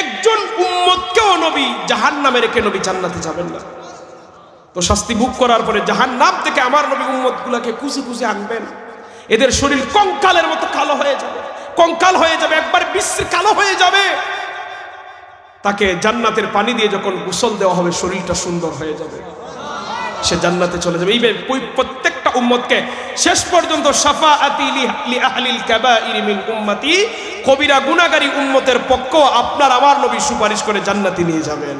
S1: একজন উম্মতকেও নবী জাহান্নামে রেখে নবী জান্নাতে যাবেন না। তো শাস্তি ভোগ করার পরে জাহান্নাম থেকে আমার নবী উম্মতগুলোকে খুঁজে খুঁজে আনবেন। এদের শরীর কঙ্কালের মতো কালো হয়ে যাবে, কঙ্কাল হয়ে যাবে, একবার বিশ্রী কালো হয়ে যাবে। তাকে জান্নাতের পানি দিয়ে যখন গোসল দেওয়া হবে, শরীরটা সুন্দর হয়ে যাবে, সে জান্নাতে চলে যাবে। এই প্রত্যেকটা উম্মতকে শেষ পর্যন্ত শাফাআতি লি আহলিল কাবাইর মিন উম্মতি, কবিরা গুনাহগারী উম্মতের পক্ষ আপনার আমার নবী সুপারিশ করে জান্নাতে নিয়ে যাবেন।